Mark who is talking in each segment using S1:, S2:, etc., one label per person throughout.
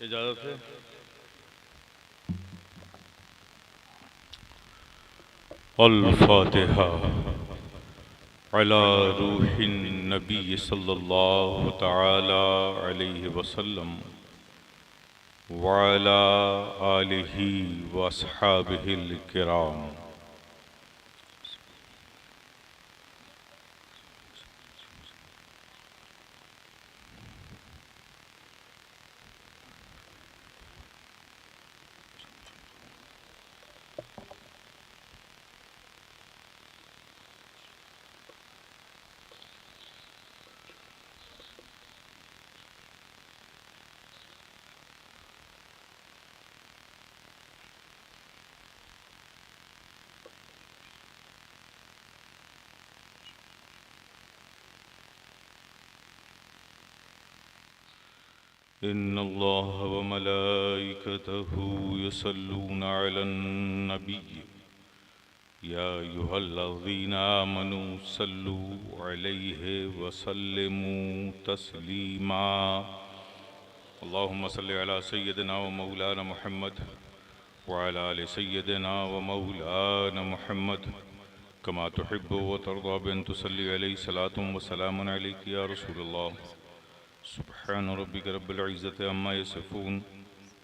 S1: इजाज़त है। अल-फातिहा अला रूहिन नबी सल्लल्लाहु तआला अलैहि वसल्लम व अला आलिहि व अस्हाबिहिल किराम। इन्नल्लाह व मलाइकतहु युसल्लूना अलन नबी या अय्युहल्लज़ीना आमनू सल्लू अलैहि व सल्लिमू तस्लीमा। अल्लाहुम्मा सल्लि अला सय्यिदिना व मौलाना मुहम्मद व अला आलि सय्यिदिना व मौलाना मुहम्मद कमा तुहिब्बु व तर्दा बिअन तुसल्ली अलैहि सलातुम व सलामुन अलैका या रसूलल्लाह। सुब्हान रब्बिका रब्बिल इज़्ज़ति अम्मा यसिफून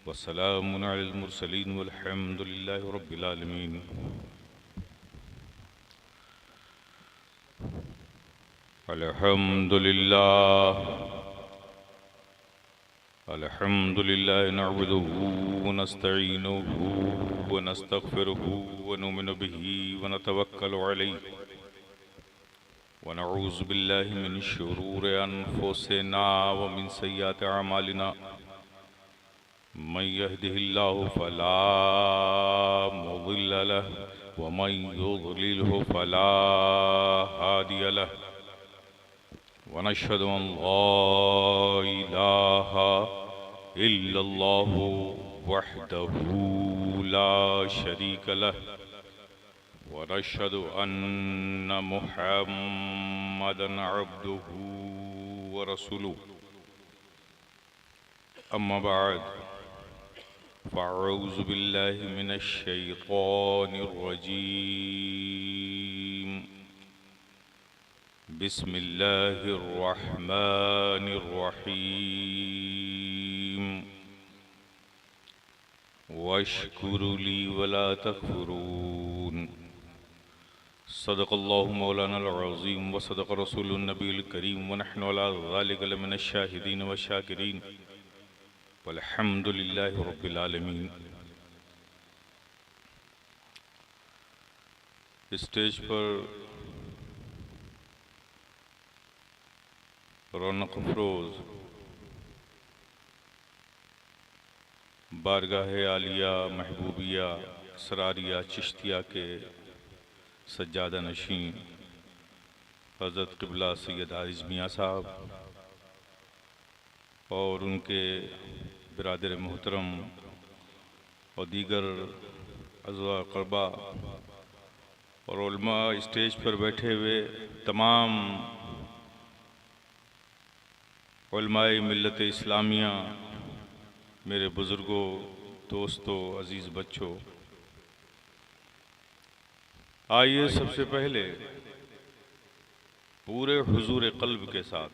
S1: व सलामुन अलल मुरसलीन वल्हम्दुलिल्लाहि रब्बिल आलमीन। अल्हम्दुलिल्लाह नअबुदुहु व नस्तईनुहु व नस्तगफिरुहु व नुमिनु बिही व नतवक्कलु अलैहि व नऊज़ु बिल्लाहि मिन शुरूरि अनफुसिना व मिन सय्यिआति अमालिना। मन यहदिहिल्लाहु फला मुदिल्ल लहु व मन युद्लिलहु फला हादिय लहु व नशहदु अन ला इलाहा इल्लल्लाहु वहदहु ला शरीक लहु व नशहदु अन्न मुहम्मदन अब्दुहु व रसूलुहु। अम्मा बाद फ़अऊज़ु बिल्लाहि मिनश शैतानिर रजीम। बिस्मिल्लाहिर रहमानिर रहीम। वश्कुरु ली वला तकफुरून। सदक़ल्लाहु मौलानल अज़ीम व सदक़ रसूलुन नबील करीम व नहनु अला ज़ालिका लमिनश शाहिदीन व शाकिरीन वल्हम्दुलिल्लाहि रब्बिल आलमीन। स्टेज पर रौनक अफरोज़ बारगाह आलिया महबूबिया सरारिया चिश्तिया के सज्जादा नशीं हज़रत क़िबला सैयद हारिस मियाँ साहब और उनके बिरादर मोहतरम और दीगर अज़वा क़रबा और उलमा, स्टेज पर बैठे हुए तमाम उलमाए मिल्लत इस्लामिया, मेरे बुज़ुर्गों, दोस्तों, अज़ीज़ बच्चों, आइए सबसे पहले पूरे हुजूर क़ल्ब के साथ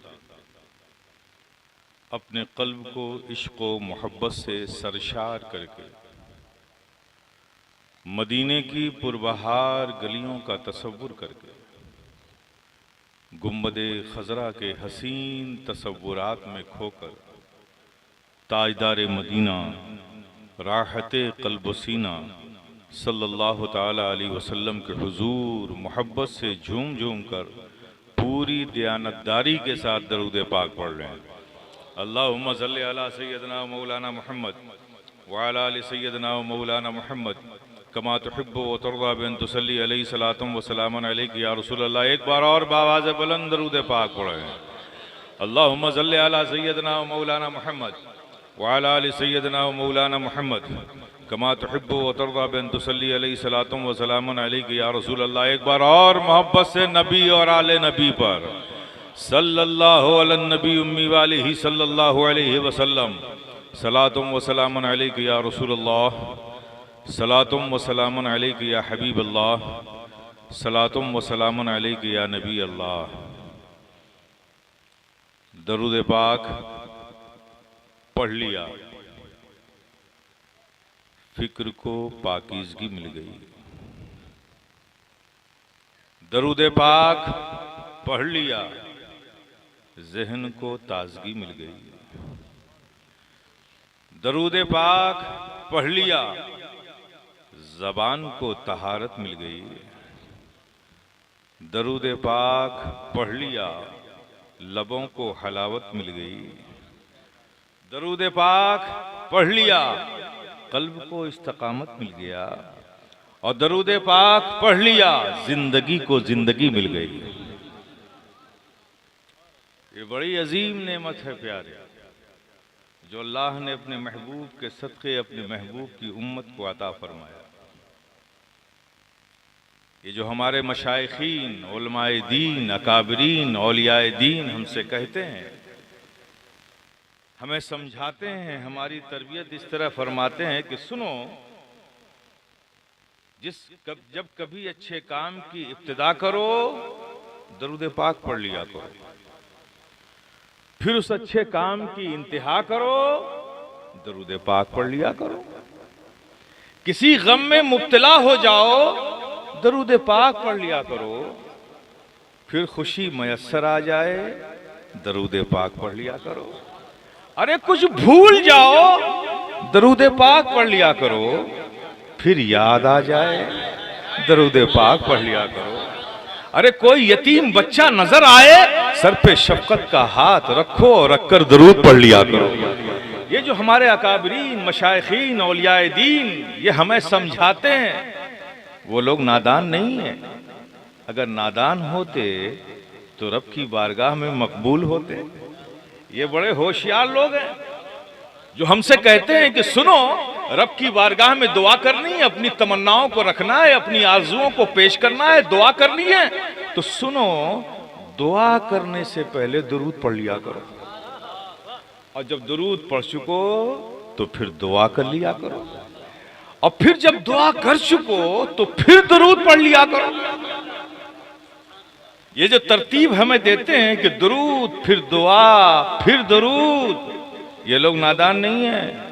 S1: अपने क़ल्ब को इश्क़ व मोहब्बत से सरशार करके मदीने की पुरबहार गलियों का तसव्वुर करके गुंबदे खज़रा के हसीन तसव्वुरात में खोकर ताजदार मदीना राहते क़ल्ब सीना सल्लल्लाहु ताला अलैहि वसल्लम के हुजूर मोहब्बत से झूम झूम कर पूरी दयानतदारी के साथ दरूद पाक पढ़ रहे हैं। अल्लाहुम्मा सल्लि अला सय्यदना मौलाना मुहम्मद व अला आलि सय्यदना मौलाना मुहम्मद कमा तुहिब्बु व तर्दा बिअन तुसल्ली अलैहि सलातुम व सलामुन अलैका या रसूलल्लाह। एक बार और बावाज़ बुलंद दरूद पाक पढ़ें। अल्लाहुम्मा सल्लि अला सय्यदना मौलाना मुहम्मद व अला आलि सय्यदना मौलाना मुहम्मद कमा तुहिब्बु व तर्दा बिअन तुसल्ली अलैहि सलातुम व सलामुन अलैका या रसूलल्लाह। एक बार और मोहब्बत से नबी और आले नबी पर सल्लल्लाहु अलैहि नबी उम्मी वालिही सल्लल्लाहु अलैहि वसल्लम सलातुम व सलामुन अलैका या रसूलल्लाह, सलातुम व सलामुन अलैका या हबीब अल्लाह, सलातुम व सलामुन अलैका या नबी अल्लाह। दरूद पाक पढ़ लिया, फिक्र को पाकीज़गी मिल गई। दरूद पाक पढ़ लिया, ज़हन को ताजगी मिल गई। दरूद पाक पढ़ लिया, ज़बान को तहारत मिल गई। दरूद पाक पढ़ लिया, लबों को हलावत मिल गई। दरूद पाक पढ़ लिया, कल्ब को इस्तकामत मिल गया। और दरूद पाक पढ़ लिया, जिंदगी को जिंदगी मिल गई। ये बड़ी अजीम नेमत है प्यारे, जो अल्लाह ने अपने महबूब के सदक़े अपने महबूब की उम्मत को अता फरमाया। ये जो हमारे मशाइखीन, उलमाए दीन, अकाबरीन, औलियाए दीन हमसे कहते हैं, हमें समझाते हैं, हमारी तरबियत इस तरह फरमाते हैं कि सुनो, जब कभी अच्छे काम की इब्तिदा करो, दरूद पाक पढ़ लिया करो। फिर उस अच्छे काम की इंतहा करो, दरूद पाक पढ़ लिया करो। किसी गम में मुब्तला हो जाओ, दरूद पाक पढ़ लिया करो। फिर खुशी मयस्सर आ जाए, दरूद पाक पढ़ लिया करो। अरे कुछ भूल जाओ, दरूद पाक पढ़ लिया करो। फिर याद आ जाए, दरूद पाक पढ़ लिया करो। अरे कोई यतीम बच्चा नजर आए, सर पे शफकत का हाथ रखो और रखकर दरूद पढ़ लिया करो। ये जो हमारे अकाबरीन, मशाइखीन, औलियाए दीन ये हमें समझाते हैं, वो लोग नादान नहीं है। अगर नादान होते तो रब की बारगाह में मकबूल होते। ये बड़े होशियार लोग हैं जो हमसे कहते हैं कि सुनो, रब की बारगाह में दुआ करनी है, अपनी तमन्नाओं को रखना है, अपनी आरजुओं को पेश करना है, दुआ करनी है। तो सुनो, दुआ करने से पहले दुरूद पढ़ लिया करो, और जब दुरूद पढ़ चुको तो फिर दुआ कर लिया करो, और फिर जब दुआ कर चुको तो फिर दुरूद पढ़ लिया करो। ये जो तरतीब हमें देते हैं कि दुरूद, फिर दुआ, फिर दुरूद, ये लोग नादान नहीं है।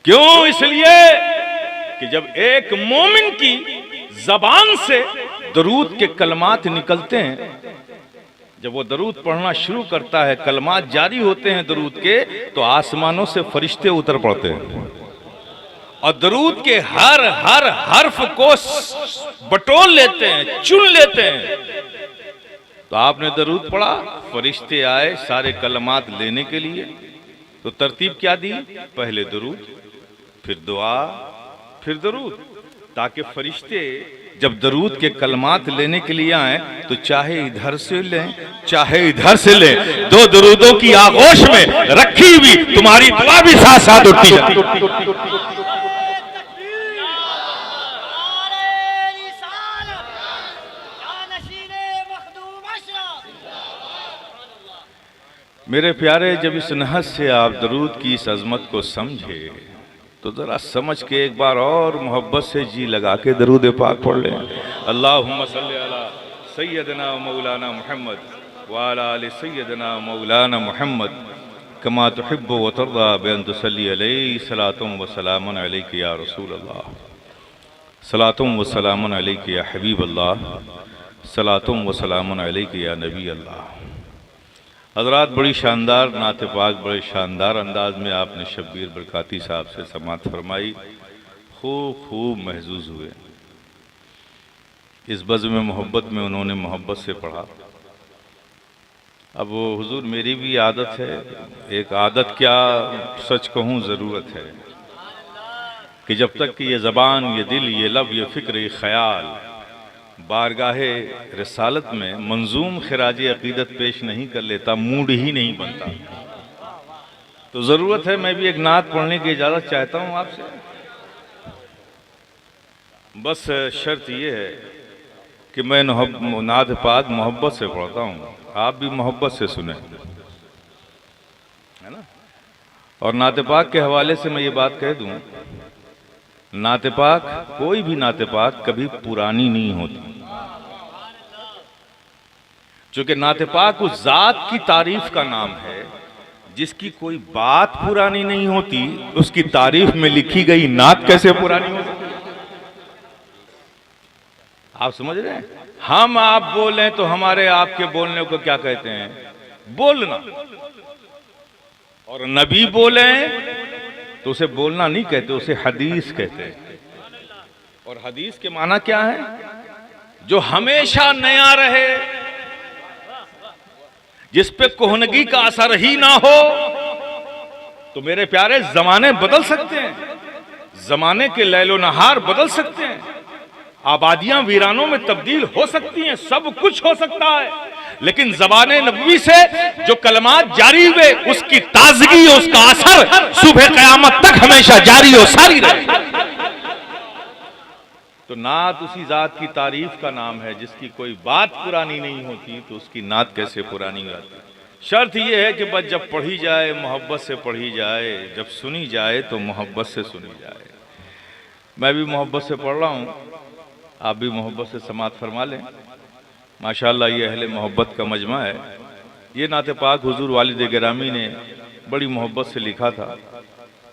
S1: क्यों? इसलिए कि जब एक मोमिन की जबान से दरूद के कलमात निकलते हैं, जब वो दरूद पढ़ना शुरू करता है, कलमात जारी होते हैं दरूद के, तो आसमानों से फरिश्ते उतर पड़ते हैं और दरूद के हर हर हर्फ को बटोर लेते हैं, चुन लेते हैं। तो आपने दरूद पढ़ा, फरिश्ते आए सारे कलमात लेने के लिए। तो तरतीब क्या दी? पहले दरूद, फिर दुआ, फिर दरूद, ताकि फरिश्ते जब दरूद के कलमात लेने के लिए आए तो चाहे इधर से लें चाहे इधर से लें, दो दरूदों की आगोश में रखी हुई तुम्हारी दुआ भी साथ साथ उठती जाती। मेरे प्यारे, जब इस नहज से आप दरूद की इस अजमत को समझे तो ज़रा समझ के एक बार और मोहब्बत से जी लगा के दरूद पाक पढ़ लें। अल्लाहुम्मा सल्ली अला सय्यदना मौलाना मुहम्मद व अला आलि सय्यदना मौलाना मुहम्मद कमा तुहिब्बु व तर्दा बिअन तुसल्ली अलैहि सलातुम व सलामुन अलैका या रसूल अल्लाह, सलातुम व सलामुन अलैका या हबीब अल्लाह, सलातुम व सलामुन अलैका या नबी अल्लाह। हज़रात, बड़ी शानदार नात पाक, बड़े शानदार अंदाज में आपने शब्बीर बरकाती साहब से समात फरमाई, खूब महजूज हुए। इस बज़्म मोहब्बत में उन्होंने मोहब्बत से पढ़ा। अब वो हुजूर, मेरी भी आदत है, एक आदत क्या सच कहूँ ज़रूरत है, कि जब तक कि ये ज़बान, ये दिल, ये लब, ये फ़िक्र, ये ख़याल बारगाहे रिसालत में मंजूम खिराज अकीदत पेश नहीं कर लेता, मूड ही नहीं बनता। तो ज़रूरत है मैं भी एक नात पढ़ने की इजाज़त चाहता हूँ आपसे। बस शर्त यह है कि मैं नात पाक मोहब्बत से पढ़ता हूँ, आप भी मोहब्बत से सुने, है ना। और नाते पाक के हवाले से मैं ये बात कह दूं, नाते पाक, कोई भी नाते पाक कभी पुरानी नहीं होती, क्योंकि नाते पाक उस जात की तारीफ का नाम है जिसकी कोई बात पुरानी नहीं होती, उसकी तारीफ में लिखी गई नात कैसे पुरानी हो सकती? आप समझ रहे हैं? हम आप बोलें तो हमारे आपके बोलने को क्या कहते हैं? बोलना। और नबी बोले तो उसे बोलना नहीं कहते, उसे हदीस कहते हैं। और हदीस के माना क्या है? जो हमेशा नया रहे, जिस पे कोहनगी का असर ही ना हो। तो मेरे प्यारे, जमाने बदल सकते हैं, जमाने के लैलो नहार बदल सकते हैं, आबादियां वीरानों में तब्दील हो सकती हैं, सब कुछ हो सकता है, लेकिन ज़बाने नबवी से जो कलमात जारी हुए उसकी ताजगी, उसका असर सुबह क़यामत तक हमेशा जारी और सारी रहे। तो नात उसी जात की तारीफ का नाम है जिसकी कोई बात पुरानी नहीं होती, तो उसकी नात कैसे पुरानी होती? शर्त यह है कि बस जब पढ़ी जाए मोहब्बत से पढ़ी जाए, जब सुनी जाए तो मोहब्बत से सुनी जाए। मैं भी मोहब्बत से पढ़ रहा हूँ, आप भी मोहब्बत से समाअत फरमा लें। माशाअल्लाह ये अहले मोहब्बत का मजमा है। ये नाते पाक हुजूर वालिद गिरामी ने बड़ी मोहब्बत से लिखा था,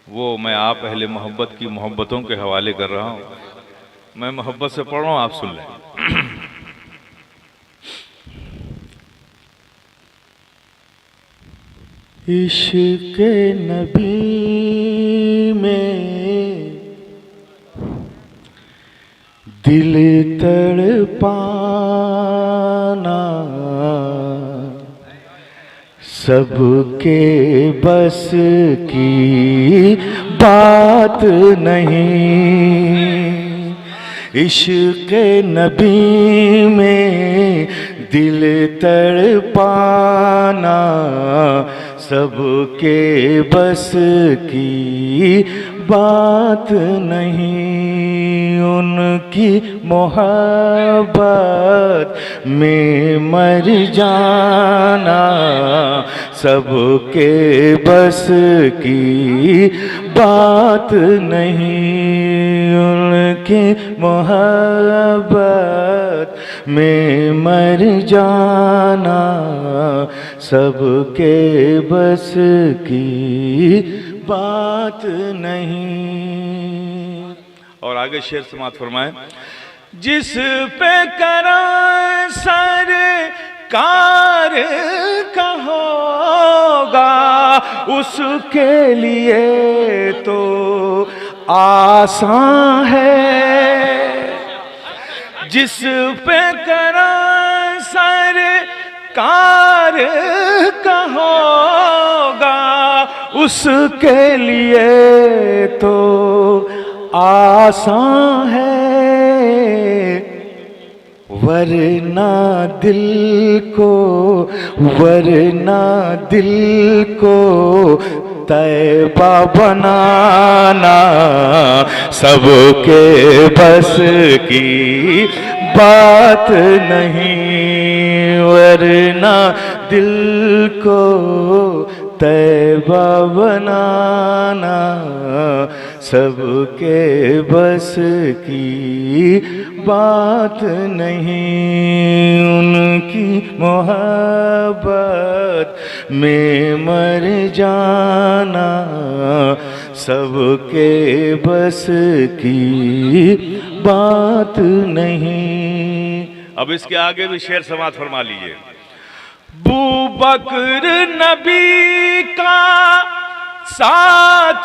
S1: वो मैं आप अहले मोहब्बत की मोहब्बतों के हवाले कर रहा हूँ। मैं मोहब्बत से पढ़ रहा हूँ, आप सुन लें। इश्क़ नबी में दिल तड़पाना सबके बस की बात नहीं। इश्क़ नबी में दिल तड़पाना सबके बस की बात नहीं। उनकी मोहब्बत में मर जाना सबके बस की बात नहीं। उनकी मोहब्बत में मर जाना सबके बस की बात नहीं। और आगे शेर समाअत फरमाए। जिस पे करा सर कार का होगा उसके लिए तो आसान है। जिस पे करा सर कार का होगा उसके लिए तो आसान है। वरना दिल को तैबा बनाना सबके बस की बात नहीं। वरना दिल को तैबा बनाना सबके बस की बात नहीं। उनकी मोहब्बत में मर जाना सबके बस की बात नहीं। अब इसके आगे भी शेर समाअत फरमा लीजिए। बू बकर नबी का साथ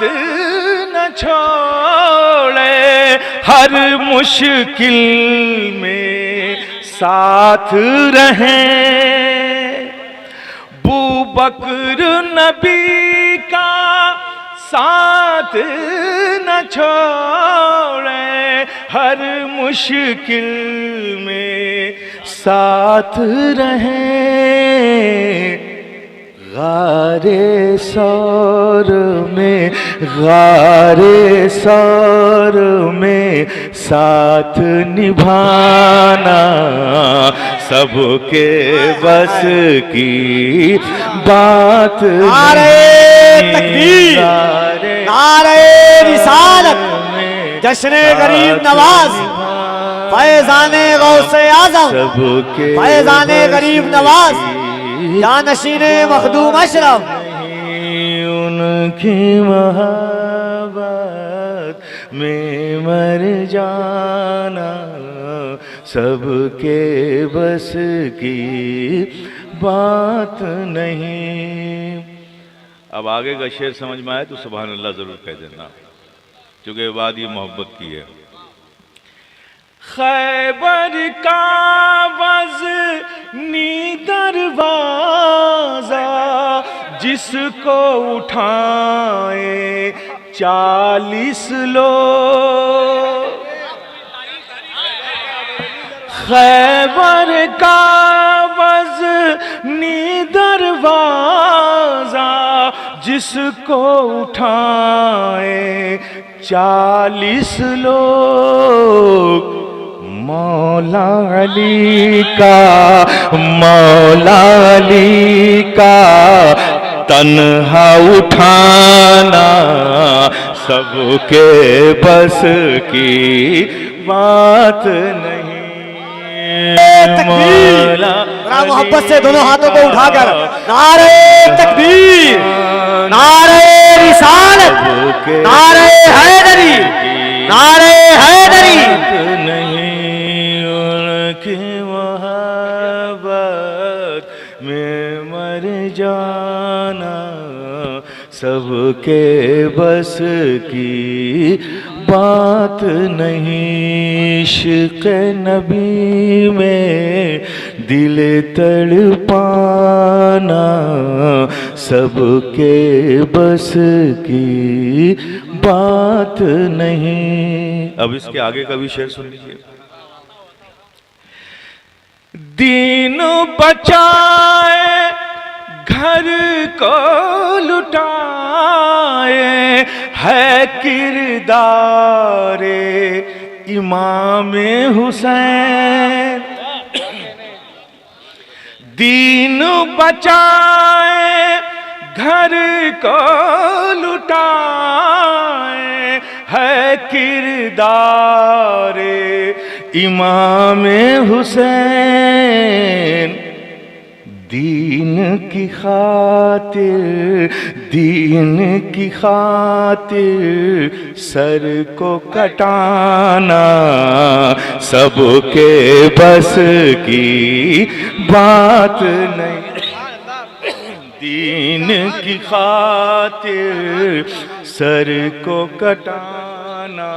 S1: न छोड़े हर मुश्किल में साथ रहे। बू बकर नबी का साथ न छोड़े हर मुश्किल में साथ रहे। गारे सौर में साथ निभाना सबके बस की बात।
S2: तकबीर, नारे रिसालत, जश्न गरीब नवाज, फैजाने गौसे आजम, फैजाने गरीब नवाज, जानशीने मखदूम अशरफ।
S1: उनकी मोहब्बत में मर जाना सबके बस की बात नहीं। अब आगे का शेर समझ में आए तो सुभान अल्लाह जरूर कह देना, क्योंकि बात ये मोहब्बत की है। खैबर का वज़नी दरवाज़ा जिसको उठाए 40 लोग, खैबर का वज़नी दरवाज़ा जिसको उठाए 40 लोग, मौला अली का तन्हा उठाना सबके बस की बात नहीं।
S2: मौला मोहब्बत से दोनों हाथों को उठाकर नारे तकबीर, नारे रिसालत, नारे हैदरी, नारे हैदरी।
S1: जाना सबके बस की बात नहीं। इश्क़ नबी में दिल तड़पाना सबके बस की बात नहीं। अब इसके आगे का भी शेर सुन लीजिए। दीन बचाए घर को लुटाए है किरदारे इमाम हुसैन। दीन बचाए घर को लुटाए है किरदारे इमाम हुसैन। दीन की खातिर सर को कटाना सबके बस की बात नहीं। दीन की खातिर सर को कटाना।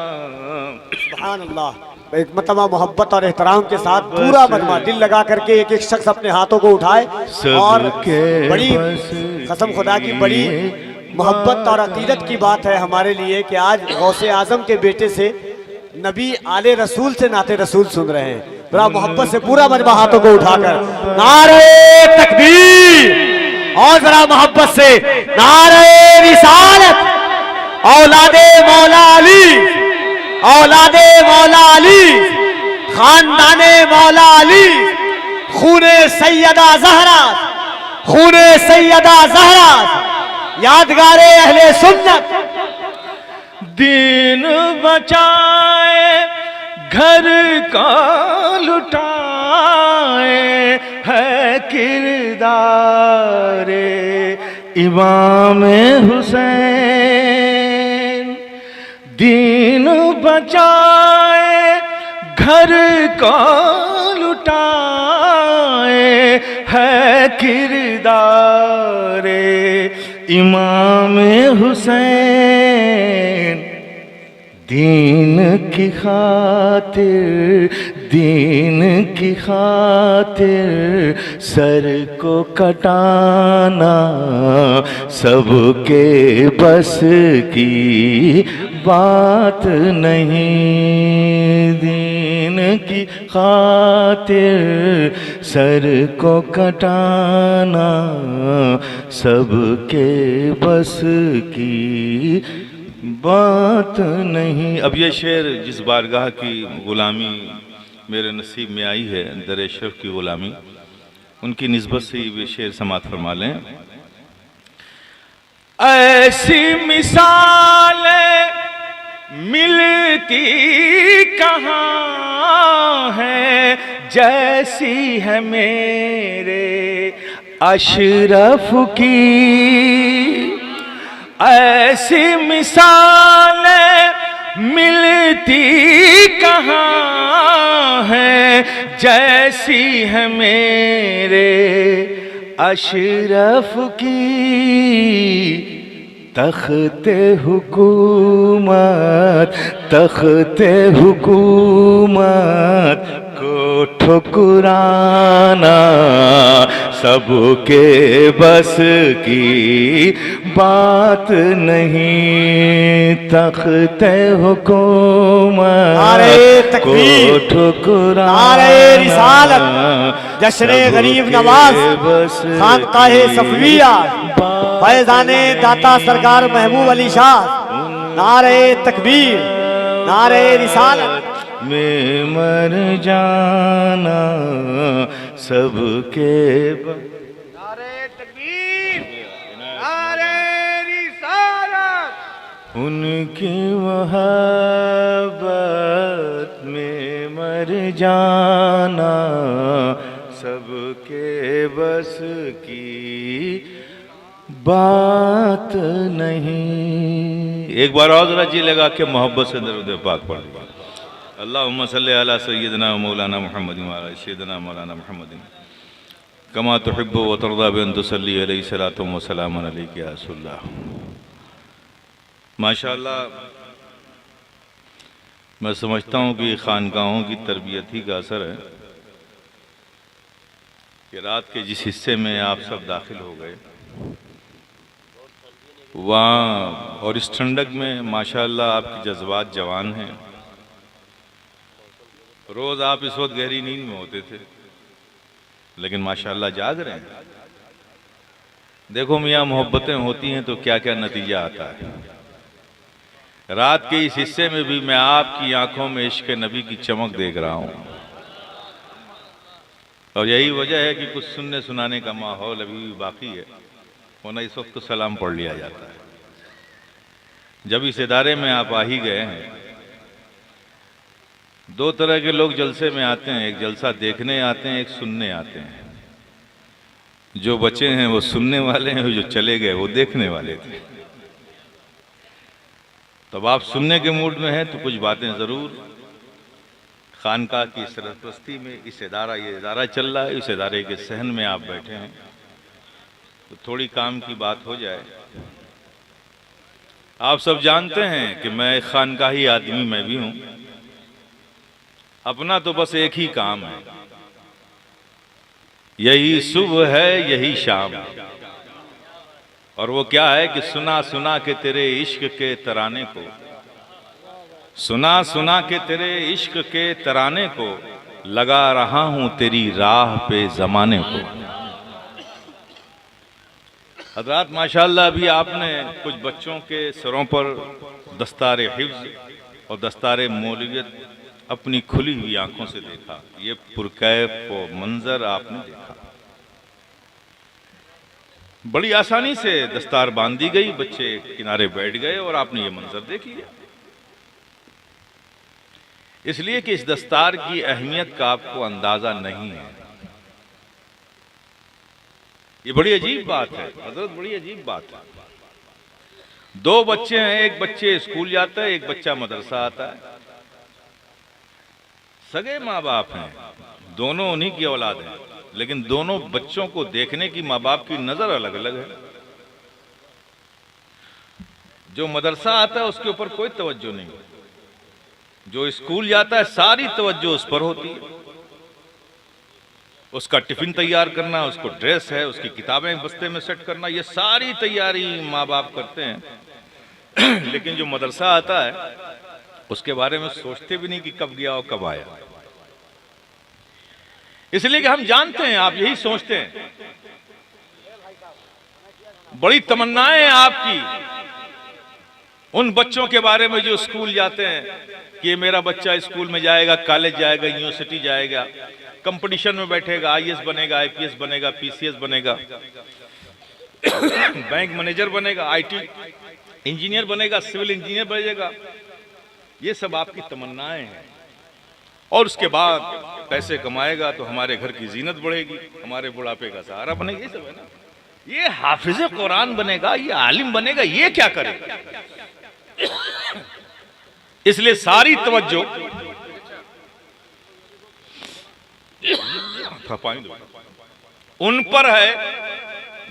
S2: सुभान अल्लाह। एक मतमा मोहब्बत और एहतराम के साथ पूरा मजमा दिल लगा करके एक एक शख्स अपने हाथों को उठाए और बड़ी कसम खुदा की बड़ी मोहब्बत और अकीदत की बात है हमारे लिए कि आज गौसे आजम के बेटे से नबी आले रसूल से नाते रसूल सुन रहे हैं। बड़ा मोहब्बत से पूरा मजमा हाथों को उठाकर नारे तकबीर और जरा मोहब्बत से नारे रिसालत। औलादे मौला अली, औलादे मौला अली, खानदाने मौला अली, खूने सैयदा ज़हरा, खूने सैयदा ज़हरा, यादगारे अहले सुन्नत।
S1: दीन बचाए घर का लुटाए है किरदारे इमाम हुसैन। दीन बचाए घर को लुटाए है किरदारे इमाम हुसैन। दीन की खातिर सर को कटाना सबके बस की बात नहीं। दीन की खातिर सर को कटाना सबके बस की बात नहीं। अब ये शेर जिस बारगाह की गुलामी मेरे नसीब में आई है, दर अशरफ की गुलामी, उनकी निस्बत से ये शेर समात फरमा लें। ऐसी मिसालें मिलती कहाँ है जैसी है मेरे अशरफ की। ऐसी मिसालें मिलती कहाँ है जैसी है मेरे अशरफ की। तख्ते हुकूमत को ठुकराना सबके बस की बात नहीं। तख्ते हुकूमत को ठुकराना
S2: जश्न गरीब नवाज खानकाहे सफविया फैजाने दाता सरकार महबूब अली शाह। नारे तकबीर नारे रिसालत
S1: में मर जाना सबके
S2: नारे तकबीर नारे रिसालत।
S1: उनकी मोहब्बत में मर जाना सबके बस की बात नहीं। एक बार और जरा जी लगा के मोहब्बत से दरूद पाक पढ़ लिया। अल्लाहुम्मा सल्ली अला सय्यिदना मौलाना मुहम्मद व अला सय्यिदना मौलाना मुहम्मद कमा तुहिब्बु व तर्दा बिअन तुसल्ली अलैहि सलातु व सलामुन अलैका या रसूलल्लाह। माशाअल्लाह, मैं समझता हूँ कि खानकाहों की तरबियत ही का असर है कि रात के जिस हिस्से में आप सब दाखिल हो गए वहाँ और इस ठंडक में माशाअल्लाह आपके जज्बात जवान हैं। रोज़ आप इस वक्त गहरी नींद में होते थे, लेकिन माशाअल्लाह जाग रहे हैं। देखो मियाँ, मोहब्बतें होती हैं तो क्या क्या नतीजा आता है। रात के इस हिस्से में भी मैं आपकी आंखों में इश्क नबी की चमक देख रहा हूँ, और यही वजह है कि कुछ सुनने सुनाने का माहौल अभी भी बाकी है, वरना इस वक्त तो सलाम पढ़ लिया जाता है। जब इस इदारे में आप आ ही गए हैं, दो तरह के लोग जलसे में आते हैं, एक जलसा देखने आते हैं, एक सुनने आते हैं। जो बचे हैं वो सुनने वाले हैं, जो चले गए वो देखने वाले थे। तब आप सुनने के मूड में हैं तो कुछ बातें ज़रूर खानका की सरपरस्ती में ये इदारा चल रहा है, इस इदारे के सहन में आप बैठे हैं तो थोड़ी काम की बात हो जाए। आप सब जानते हैं कि मैं खानकाही आदमी मैं भी हूं। अपना तो बस एक ही काम है, यही सुबह है यही शाम, और वो क्या है कि सुना सुना के तेरे इश्क के तराने को, सुना सुना के तेरे इश्क के तराने को, लगा रहा हूं तेरी राह पे जमाने को। हज़रात माशाअल्लाह, अभी आपने कुछ बच्चों के सरों पर दस्तार हिफ्ज़ और दस्तार मौलवियत अपनी खुली हुई आंखों से देखा। ये पुरकैफ और मंजर आपने देखा। बड़ी आसानी से दस्तार बांध दी गई, बच्चे किनारे बैठ गए और आपने ये मंजर देख लिया। इसलिए कि इस दस्तार की अहमियत का आपको अंदाजा नहीं है। ये बड़ी अजीब बात है हजरत, बड़ी अजीब बात है। दो बच्चे हैं, एक बच्चे स्कूल जाता है, एक बच्चा मदरसा आता है। सगे माँ बाप हैं, दोनों उन्हीं की औलाद हैं, लेकिन दोनों बच्चों को देखने की माँ बाप की नजर अलग अलग है। जो मदरसा आता है उसके ऊपर कोई तवज्जो नहीं, जो स्कूल जाता है सारी तवज्जो उस पर होती है। उसका टिफिन तैयार करना, उसको ड्रेस है, उसकी किताबें बस्ते में सेट करना, ये सारी तैयारी माँ बाप करते हैं। लेकिन जो मदरसा आता है उसके बारे में सोचते भी नहीं कि कब गया और कब आया। इसलिए कि हम जानते हैं, आप यही सोचते हैं, बड़ी तमन्नाएं हैं आपकी उन बच्चों के बारे में जो स्कूल जाते हैं कि मेरा बच्चा स्कूल में जाएगा, कॉलेज जाएगा, यूनिवर्सिटी जाएगा, कंपटीशन में बैठेगा, आईएएस बनेगा, आईपीएस बनेगा, पीसीएस बनेगा। बैंक मैनेजर बनेगा, आईटी इंजीनियर बनेगा, सिविल इंजीनियर बनेगा। ये सब आपकी तमन्नाएं हैं। और उसके बाद पैसे कमाएगा तो हमारे घर की जीनत बढ़ेगी, हमारे बुढ़ापे का सहारा बनेगा। ये सब है ना। ये हाफिज कुरान बनेगा, ये आलिम बनेगा, ये क्या करेगा? इसलिए सारी तवज्जो उन पर है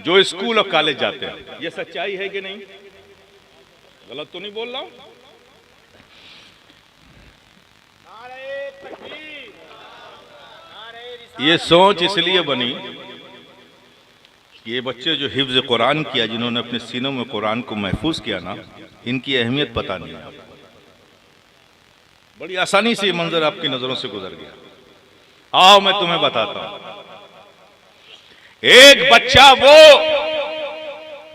S1: जो स्कूल और कॉलेज जाते हैं। ये सच्चाई है कि नहीं? गलत तो नहीं बोल रहा हूं? ये सोच इसलिए बनी कि ये बच्चे जो हिफ्ज कुरान किया, जिन्होंने अपने सीनों में कुरान को महफूज किया ना, इनकी अहमियत पता नहीं है। बड़ी आसानी से ये मंजर आपकी नजरों से गुजर गया। आओ मैं तुम्हें बताता हूं। एक बच्चा वो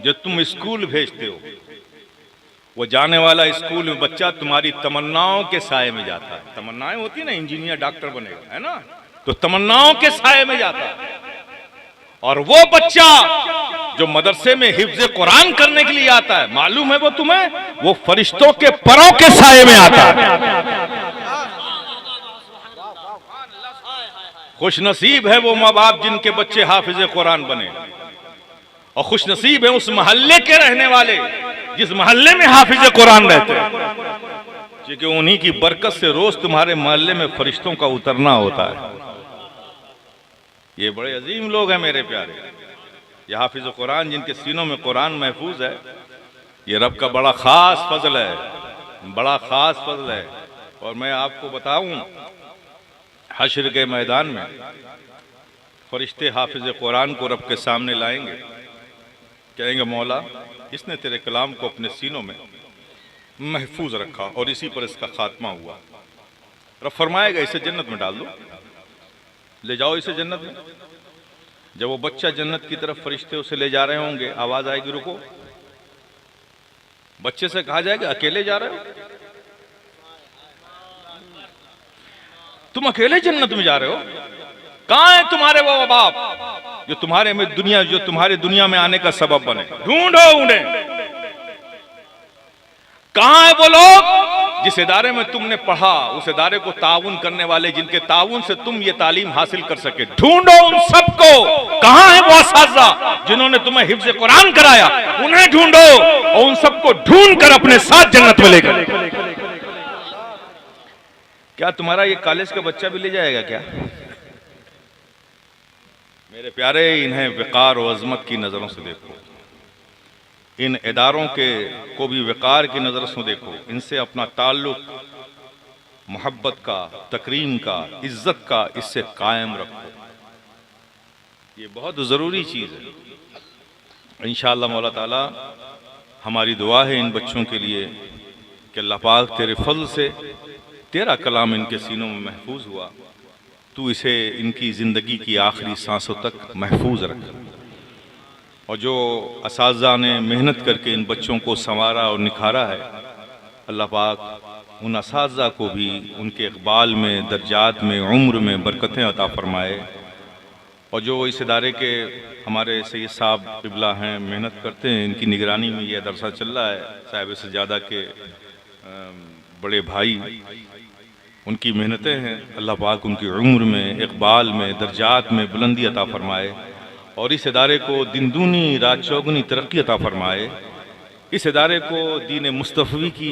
S1: जो तुम स्कूल भेजते हो, वो जाने वाला स्कूल में बच्चा तुम्हारी तमन्नाओं के साए में जाता है। तमन्नाएं होती ना, इंजीनियर डॉक्टर बनेगा, है ना, तो तमन्नाओं के साए में जाता है। और वो बच्चा जो मदरसे में हिफ्ज कुरान करने के लिए आता है, मालूम है वो तुम्हें, वो फरिश्तों के परों के साए में आता है। खुश नसीब है वो माँ बाप जिनके बच्चे हाफिज कुरान बने, और खुश नसीब है उस मोहल्ले के रहने वाले जिस मोहल्ले में हाफिज कुरान रहते हैं, क्योंकि उन्हीं की बरकत से रोज तुम्हारे मोहल्ले में फरिश्तों का उतरना होता है। ये बड़े अजीम लोग हैं मेरे प्यारे। ये हाफिज कुरान जिनके सीनों में कुरान महफूज है, ये रब का बड़ा खास फजल है, बड़ा खास फजल है। और मैं आपको बताऊं, हश्र के मैदान में फरिश्ते हाफिज कुरान को रब के सामने लाएंगे, कहेंगे मौला इसने तेरे कलाम को अपने सीनों में महफूज रखा और इसी पर इसका खात्मा हुआ। रब फरमाएगा इसे जन्नत में डाल दो, ले जाओ इसे जन्नत में। जब वो बच्चा जन्नत की तरफ फरिश्ते उसे ले जा रहे होंगे, आवाज आएगी रुको। बच्चे से कहा जाएगा अकेले जा रहे हो, तुम अकेले जन्नत में जा रहे हो? कहां है तुम्हारे वो बाप जो तुम्हारे दुनिया में आने का सबब बने? ढूंढो उन्हें। कहां है वो लोग जिस इदारे में तुमने पढ़ा, उस इदारे को ताउन करने वाले, जिनके ताउन से तुम ये तालीम हासिल कर सके? ढूंढो उन सबको। कहां है वो असातिज़ा जिन्होंने तुम्हें हिफ्ज़ कुरान कराया? उन्हें ढूंढो और उन सबको ढूंढ कर अपने साथ जन्नत में लेकर। क्या तुम्हारा ये कॉलेज का बच्चा भी ले जाएगा क्या? मेरे प्यारे, इन्हें विकार और अजमत की नजरों से देखो, इन इदारों को भी विकार की नजर से देखो। इनसे अपना ताल्लुक मोहब्बत का, तकरीम का, इज्जत का इससे कायम रखो। ये बहुत जरूरी चीज है। इंशाअल्लाह मौला ताला हमारी दुआ है इन बच्चों के लिए कि अल्लाह पाक तेरे फजल से तेरा कलाम इनके सीनों में महफूज हुआ, तू इसे इनकी ज़िंदगी की आखिरी सांसों तक महफूज रख। और जो असातिज़ा ने मेहनत करके इन बच्चों को संवारा और निखारा है, अल्लाह पाक उन असातिज़ा को भी उनके इक़बाल में, दर्जात में, उम्र में बरकतें अता फरमाए। और जो इस इदारे के हमारे सैयद साहब क़िबला हैं, मेहनत करते हैं, इनकी निगरानी में यह दरसा चल रहा है। साहिब सजादा के बड़े भाई, उनकी मेहनतें हैं। अल्लाह पाक उनकी उम्र में, इक़बाल में, दर्जात में बुलंदी अता फरमाए और इस इदारे को दिन दूनी रात चौगुनी तरक्की अता फरमाए। इस इदारे को दीन मुस्तफ़वी की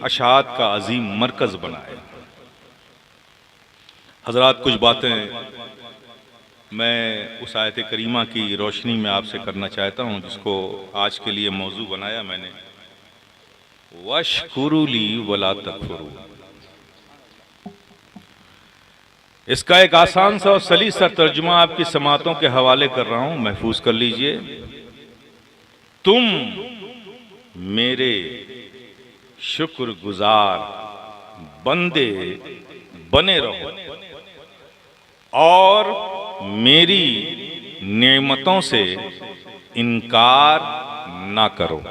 S1: अशात का अजीम मरकज़ बनाए। हज़रात, कुछ बातें मैं उस आयत करीमा की रोशनी में आपसे करना चाहता हूँ जिसको आज के लिए मौजू बनाया मैंने। वशकुरुली वला तकफुरू। इसका एक आसान सा और सलीस सा तर्जुमा आपकी समातों के हवाले कर रहा हूं, महफूज कर लीजिए। तुम मेरे शुक्रगुजार बंदे बने रहो और मेरी नेमतों से इनकार ना करो।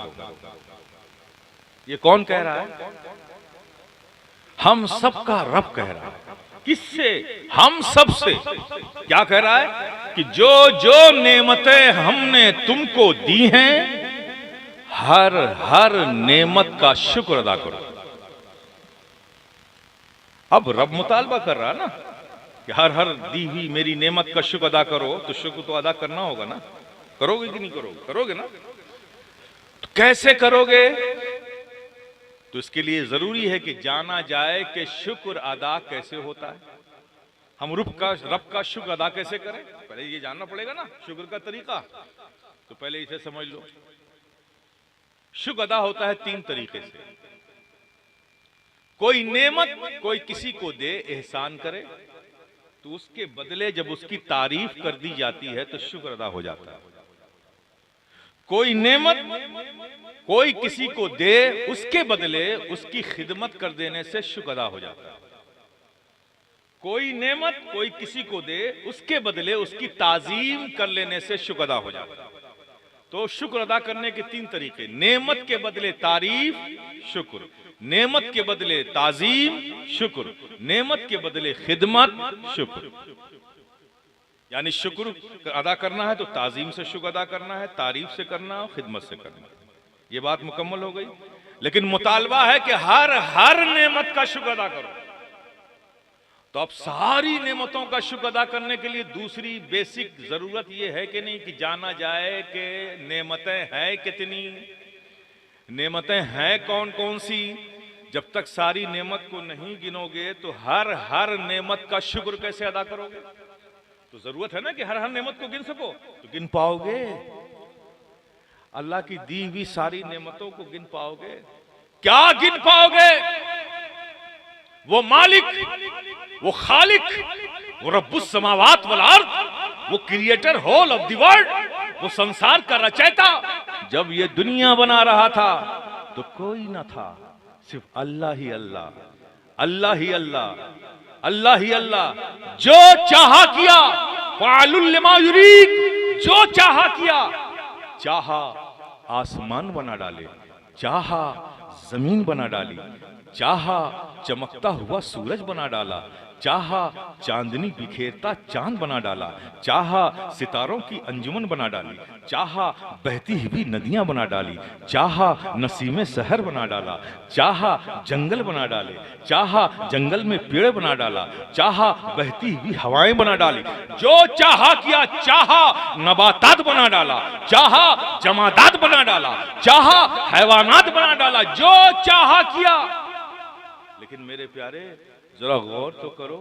S1: ये कौन कह रहा है? हम सबका रब कह रहा है। किससे? हम सब से। क्या कह रहा है कि जो जो नेमतें हमने तुमको दी हैं, हर हर नेमत का शुक्र अदा करो। अब रब मुतालबा कर रहा है ना कि हर हर दी हुई मेरी नेमत का शुक्र अदा करो, तो शुक्र तो अदा करना होगा ना। करोगे कि नहीं करोगे? करोगे ना। तो कैसे करोगे? तो इसके लिए जरूरी है कि जाना जाए कि शुक्र अदा कैसे होता है। हम रब का शुक्र अदा कैसे करें, पहले ये जानना पड़ेगा ना शुक्र का तरीका। तो पहले इसे समझ लो। शुक्र अदा होता है 3 तरीके से। कोई नेमत कोई किसी को दे, एहसान करे, तो उसके बदले जब उसकी तारीफ कर दी जाती है तो शुक्र अदा हो जाता है। कोई नेमत कोई किसी को दे, उसके बदले उसकी खिदमत कर देने से शुक्र अदा हो जाता है। कोई नेमत कोई किसी को दे, उसके बदले उसकी ताजीम कर लेने से शुक्र अदा हो जाता है। तो शुक्र अदा करने के 3 तरीके। नेमत के बदले तारीफ शुक्र, नेमत के बदले ताजीम शुक्र, नेमत के बदले खिदमत शुक्र। यानी शुक्र अदा करना है तो ताजीम से शुक्र अदा करना है, तारीफ से करना और खिदमत से करना। ये बात मुकम्मल हो गई। लेकिन मुतालबा है कि हर हर नेमत का शुक्र अदा करो। तो अब सारी नेमतों का शुक्र अदा करने के लिए दूसरी बेसिक जरूरत यह है कि नहीं कि जाना जाए कि नेमतें हैं कितनी, नेमतें हैं कौन कौन सी। जब तक सारी नेमत को नहीं गिनोगे तो हर हर नेमत का शुक्र कैसे अदा करोगे? तो जरूरत है ना कि हर हर नेमत को गिन सको। तो गिन पाओगे? अल्लाह की दी हुई सारी नेमतों को गिन पाओगे? क्या गिन पाओगे? वो मालिक, वो खालिक, वो रब्बुस समावात वल अर्द, वो creator whole of the world, वो संसार का रचयिता। जब ये दुनिया बना रहा था तो कोई ना था, सिर्फ अल्लाह ही अल्लाह, अल्लाह ही अल्लाह, अल्लाह ही अल्लाह। जो चाहा किया, फ़ाअलुल लिमा युरीद, जो चाहा किया। चाहा आसमान बना डाले, चाहा जमीन बना डाली, चाहा चमकता हुआ सूरज बना डाला, चाहा चांदनी बिखेरता चांद बना डाला, चाहा सितारों की अंजुमन बना डाली, चाहा बहती हुई नदियां बना डाली, चाहा नसीमे शहर बना डाला, चाहा जंगल बना डाले, चाहा जंगल में पेड़ बना डाला, चाहा बहती हुई हवाएं बना डाली। जो चाहा किया, चाहा नबातात बना डाला, चाहा जमादात बना डाला, चाहा हैवानात बना डाला, जो चाहा किया। लेकिन मेरे प्यारे जरा गौर तो करो,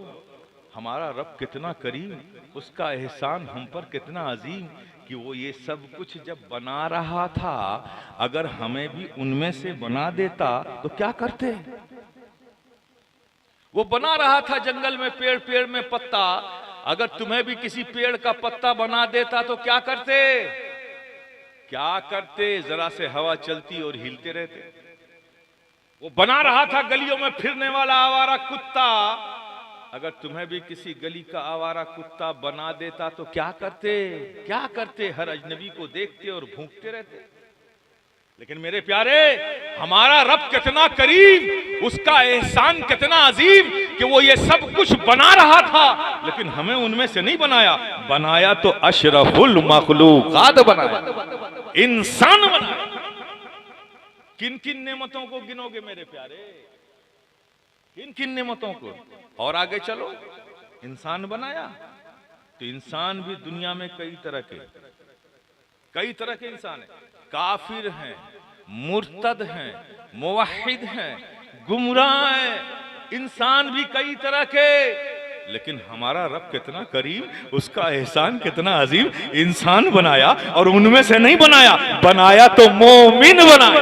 S1: हमारा रब कितना करीम, उसका एहसान हम पर कितना अजीम कि वो ये सब कुछ जब बना रहा था, अगर हमें भी उनमें से बना देता तो क्या करते? वो बना रहा था जंगल में पेड़, पेड़ में पत्ता, अगर तुम्हें भी किसी पेड़ का पत्ता बना देता तो क्या करते? क्या करते? जरा से हवा चलती और हिलते रहते। वो बना रहा था गलियों में फिरने वाला आवारा कुत्ता, अगर तुम्हें भी किसी गली का आवारा कुत्ता बना देता तो क्या करते? क्या करते? हर अजनबी को देखते और भूंकते रहते। लेकिन मेरे प्यारे, हमारा रब कितना करीम, उसका एहसान कितना अजीम कि वो ये सब कुछ बना रहा था, लेकिन हमें उनमें से नहीं बनाया। बनाया तो अशरफुल मखलूकात बनाया, इंसान बनाया। किन किन नेमतों को गिनोगे मेरे प्यारे? किन किन नेमतों को? और आगे चलो, इंसान बनाया तो इंसान भी दुनिया में कई तरह के इंसान है। काफिर हैं, मुर्तद हैं, मुवहिद हैं, गुमराह हैं, इंसान भी कई तरह के। लेकिन हमारा रब कितना करीम, उसका एहसान कितना अजीम, इंसान बनाया और उनमें से नहीं बनाया, बनाया तो मोमिन बनाया।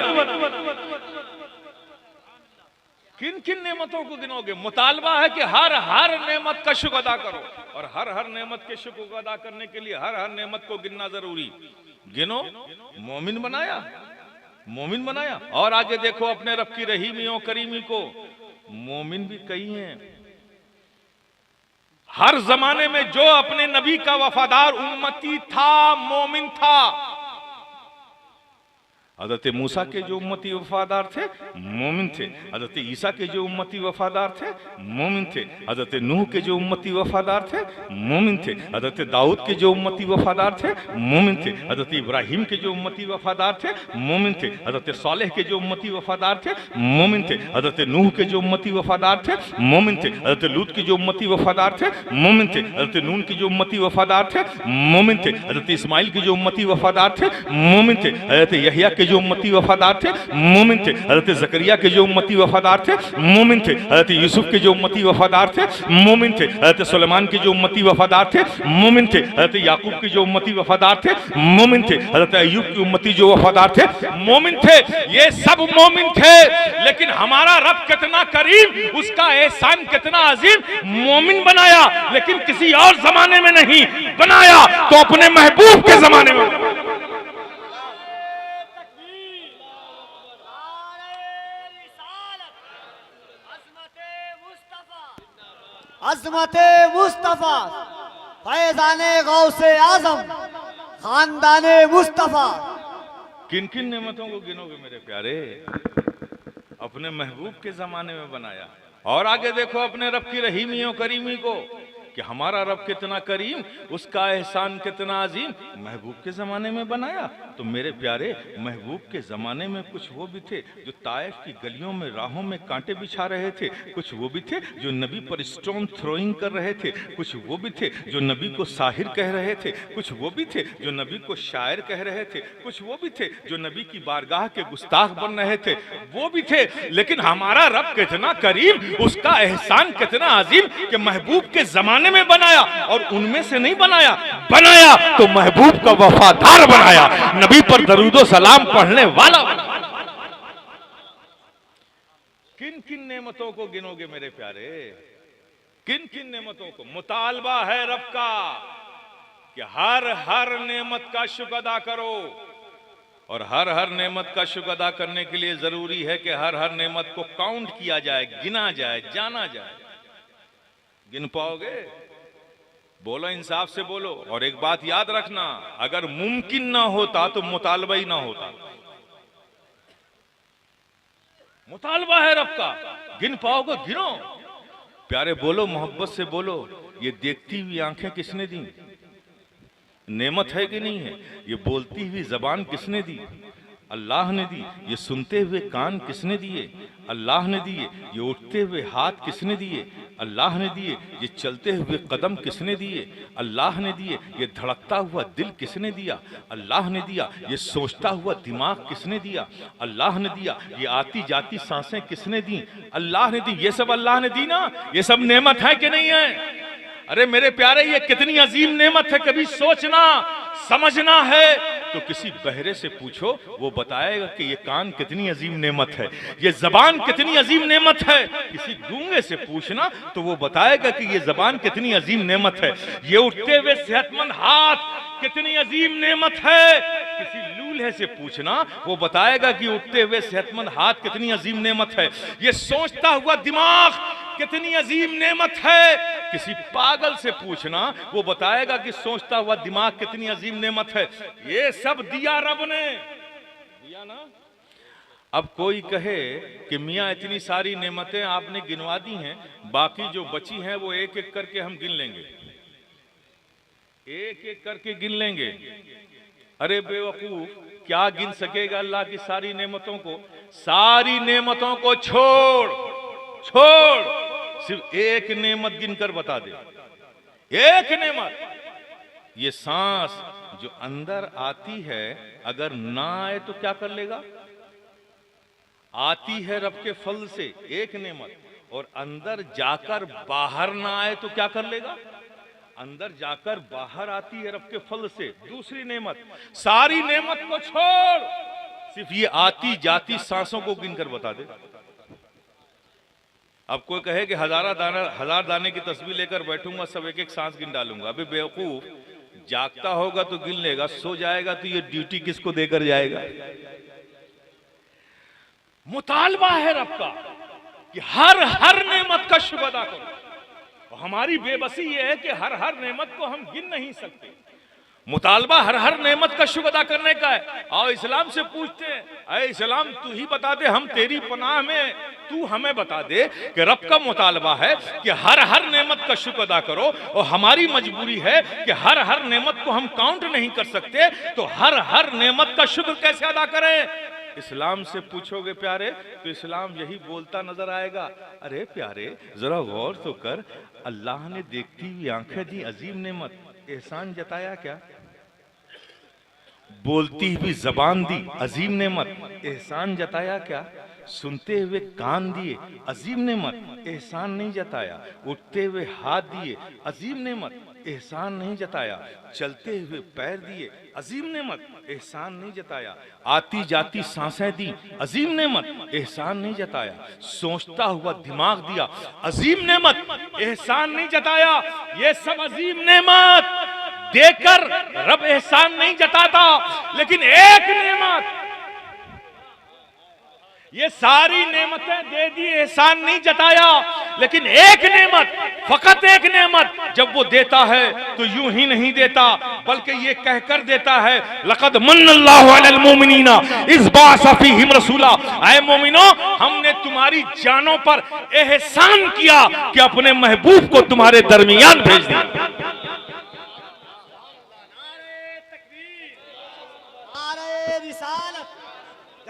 S1: किन किन नेमतों को गिनोगे? मुतालबा है कि हर हर नेमत का शुक्र अदा करो, और हर हर नेमत के शुक्र को अदा करने के लिए हर हर नेमत को गिनना जरूरी। गिनो, मोमिन बनाया, मोमिन बनाया। और आगे देखो अपने रब की रहीमी और करीमी को, मोमिन भी कई हैं। हर जमाने में जो अपने नबी का वफादार उम्मती था, मोमिन था। हजरत मूसा के जो उम्मती वफादार थे मोमिन थे, हजरत ईसा के जो उम्मती वफादार थे मोमिन थे, हजरत नूह के जो उम्मती वफादार थे मोमिन थे, हजरत दाऊद के जो उम्मती वफादार थे मोमिन थे, हजरत इब्राहिम के जो उम्मती वफादार थे मोमिन थे, हजरत सालेह के जो उम्मती वफादार थे मोमिन थे, हजरत नूह के जो उम्मती वफादार थे मोमिन थे, हजरत लूत के जो उम्मती वफादार थे मोमिन थे, हजरत नून के जो उम्मती वफादार थे मोमिन थे, हजरत इस्माइल के जो उम्मती वफादार थे मोमिन थे, हजरत यहया के जो उम्मती वफादार थे मोमिन थे, हजरत जकरिया के जो उम्मती वफादार थे मोमिन थे, हजरत यूसुफ के जो उम्मती वफादार थे मोमिन थे, हजरत सुलेमान के जो उम्मती वफादार थे मोमिन थे, हजरत याकूब के जो उम्मती वफादार थे मोमिन थे, हजरत अय्यूब की उम्मती जो वफादार थे मोमिन थे। ये सब मोमिन थे, लेकिन हमारा रब कितना करीम, उसका एहसान कितना अजीम, मोमिन बनाया लेकिन किसी और जमाने में नहीं बनाया, तो अपने महबूब के जमाने में।
S2: अज़मते मुस्तफा फैज़ाने गौसे आज़म खानदाने मुस्तफा।
S1: किन किन नेमतों को गिनोगे मेरे प्यारे? अपने महबूब के जमाने में बनाया। और आगे देखो अपने रब की रहीमी और करीमी को कि हमारा रब कितना करीम, उसका एहसान कितना अजीम, महबूब के ज़माने में बनाया। तो मेरे प्यारे महबूब के ज़माने में कुछ वो भी थे जो ताइफ की गलियों में राहों में कांटे बिछा रहे थे, कुछ वो भी थे जो नबी पर स्टोन थ्रोइंग कर रहे थे, कुछ वो भी थे जो नबी को साहिर कह रहे थे, कुछ वो भी थे जो नबी को शायर कह रहे थे, कुछ वो भी थे जो नबी की बारगाह के गुस्ताख बन रहे थे, वो भी थे। लेकिन हमारा रब कितना करीम, उसका एहसान कितना अजीम कि महबूब के ज़माने में बनाया, और उनमें से नहीं बनाया, बनाया तो महबूब का वफादार बनाया, नबी पर दरूदो सलाम पढ़ने वाला। किन किन नेमतों को गिनोगे मेरे प्यारे? किन किन नेमतों को? मुतालबा है रब का कि हर हर नेमत का शुक्र अदा करो, और हर हर नेमत का शुक्र अदा करने के लिए जरूरी है कि हर हर नेमत को काउंट किया जाए, गिना जाए, जाना जाए। गिन पाओगे? बोलो, इंसाफ से बोलो। और एक बात याद रखना, अगर मुमकिन ना होता तो मुतालबा ही ना होता। मुतालबा है रब का, गिन पाओगे? गिनो प्यारे, बोलो, मोहब्बत से बोलो। ये देखती हुई आंखें किसने दी? नेमत है कि नहीं है? ये बोलती हुई जबान किसने दी? अल्लाह ने दी। ये सुनते हुए कान किसने दिए? अल्लाह ने दिए। ये उठते हुए हाथ किसने दिए? अल्लाह ने दिए। ये चलते हुए कदम किसने दिए? अल्लाह ने दिए। ये धड़कता हुआ दिल किसने दिया? अल्लाह ने दिया। ये सोचता हुआ दिमाग किसने दिया? अल्लाह ने दिया। ये आती जाती सांसें किसने दी? अल्लाह ने दी। ये सब अल्लाह ने दी ना? ये सब नेमत है कि नहीं है? अरे मेरे प्यारे, ये कितनी अजीम नेमत है, कभी सोचना समझना है तो किसी बहरे से पूछो, वो बताएगा कि ये कान कितनी अजीम नेमत है, ये जबान कितनी अजीम नेमत है। किसी गूंगे से पूछना तो वो बताएगा कि ये जबान कितनी अजीम नेमत है। ये उठते हुए सेहतमंद हाथ कितनी अजीम नेमत है। किसी लूल्हे से पूछना, वो बताएगा कि उठते हुए सेहतमंद हाथ कितनी अजीम नेमत है। ये सोचता हुआ दिमाग कितनी अजीम नेमत है। किसी पागल से पूछना, वो बताएगा कि सोचता हुआ दिमाग कितनी अजीम नेमत है। ये सब दिया रब ने, दिया ना। अब कोई कहे कि मियाँ इतनी सारी नेमतें आपने गिनवा दी हैं, बाकी जो बची हैं वो एक एक करके हम गिन लेंगे, एक एक करके गिन लेंगे। अरे बेवकूफ, क्या गिन सकेगा अल्लाह की सारी नेमतों को? सारी नेमतों को छोड़ सिर्फ एक नेमत गिनकर बता दे। एक नेमत, ये सांस जो अंदर आती है, अगर ना आए तो क्या कर लेगा? आती है रब के फल से, एक नेमत, और अंदर जाकर बाहर ना आए तो क्या कर लेगा? अंदर जाकर बाहर आती है रब के फल से, दूसरी नेमत। सारी नेमत को छोड़, सिर्फ ये आती जाती सांसों को गिनकर बता दे। अब कोई कहे कि हजार दाने की तस्वीर लेकर बैठूंगा, सब एक एक सांस गिन डालूंगा। अभी बेवकूफ, जागता होगा तो गिन लेगा, सो जाएगा तो ये ड्यूटी किसको देकर जाएगा? मुतालबा है रब का कि हर हर नेमत का शुक्र अदा करो। और हमारी बेबसी ये है कि हर हर नेमत को हम गिन नहीं सकते। मुतालबा हर हर नेमत का शुक्र अदा करने का है। और इस्लाम से पूछते हैं, अरे इस्लाम तू ही बता दे, हम तेरी पनाह में, तू हमें बता दे कि रब का मुतालबा है कि हर हर नेमत का शुक्र अदा करो, और हमारी मजबूरी है कि हर हर नेमत को हम काउंट नहीं कर सकते, तो हर हर नेमत का शुक्र कैसे अदा करें? इस्लाम से पूछोगे प्यारे तो इस्लाम यही बोलता नजर आएगा, अरे प्यारे जरा गौर तो कर, अल्लाह ने देखती हुई आंखें दी, अजीम नेमत, एहसान जताया क्या? बोलती हुई जबान दी, अजीम नेमत, एहसान जताया क्या? सुनते हुए कान दिए, अजीम नेमत, एहसान नहीं जताया। उठते हुए हाथ दिए, अजीम नेमत, एहसान नहीं जताया। चलते हुए पैर दिए, अजीम नेमत, एहसान नहीं जताया। आती जाती सांसें दी, अजीम नेमत, एहसान नहीं जताया। सोचता हुआ दिमाग दिया, अजीम नेमत, एहसान नहीं जताया। ये सब अजीम नेमत देकर रब एहसान नहीं जताता, लेकिन एक नेमत, ये सारी नेमतें दे दी, एहसान नहीं जताया, लेकिन एक नेमत, फकत एक नेमत जब वो देता है तो यूं ही नहीं देता, बल्कि ये कहकर देता है, लक़द मन्नल्लाहु अलल मोमिनीना इज़ बअसा फ़ीहिम रसूला। ऐ मोमिनो, हमने तुम्हारी जानों पर एहसान किया कि अपने महबूब को तुम्हारे दरमियान भेज दिया।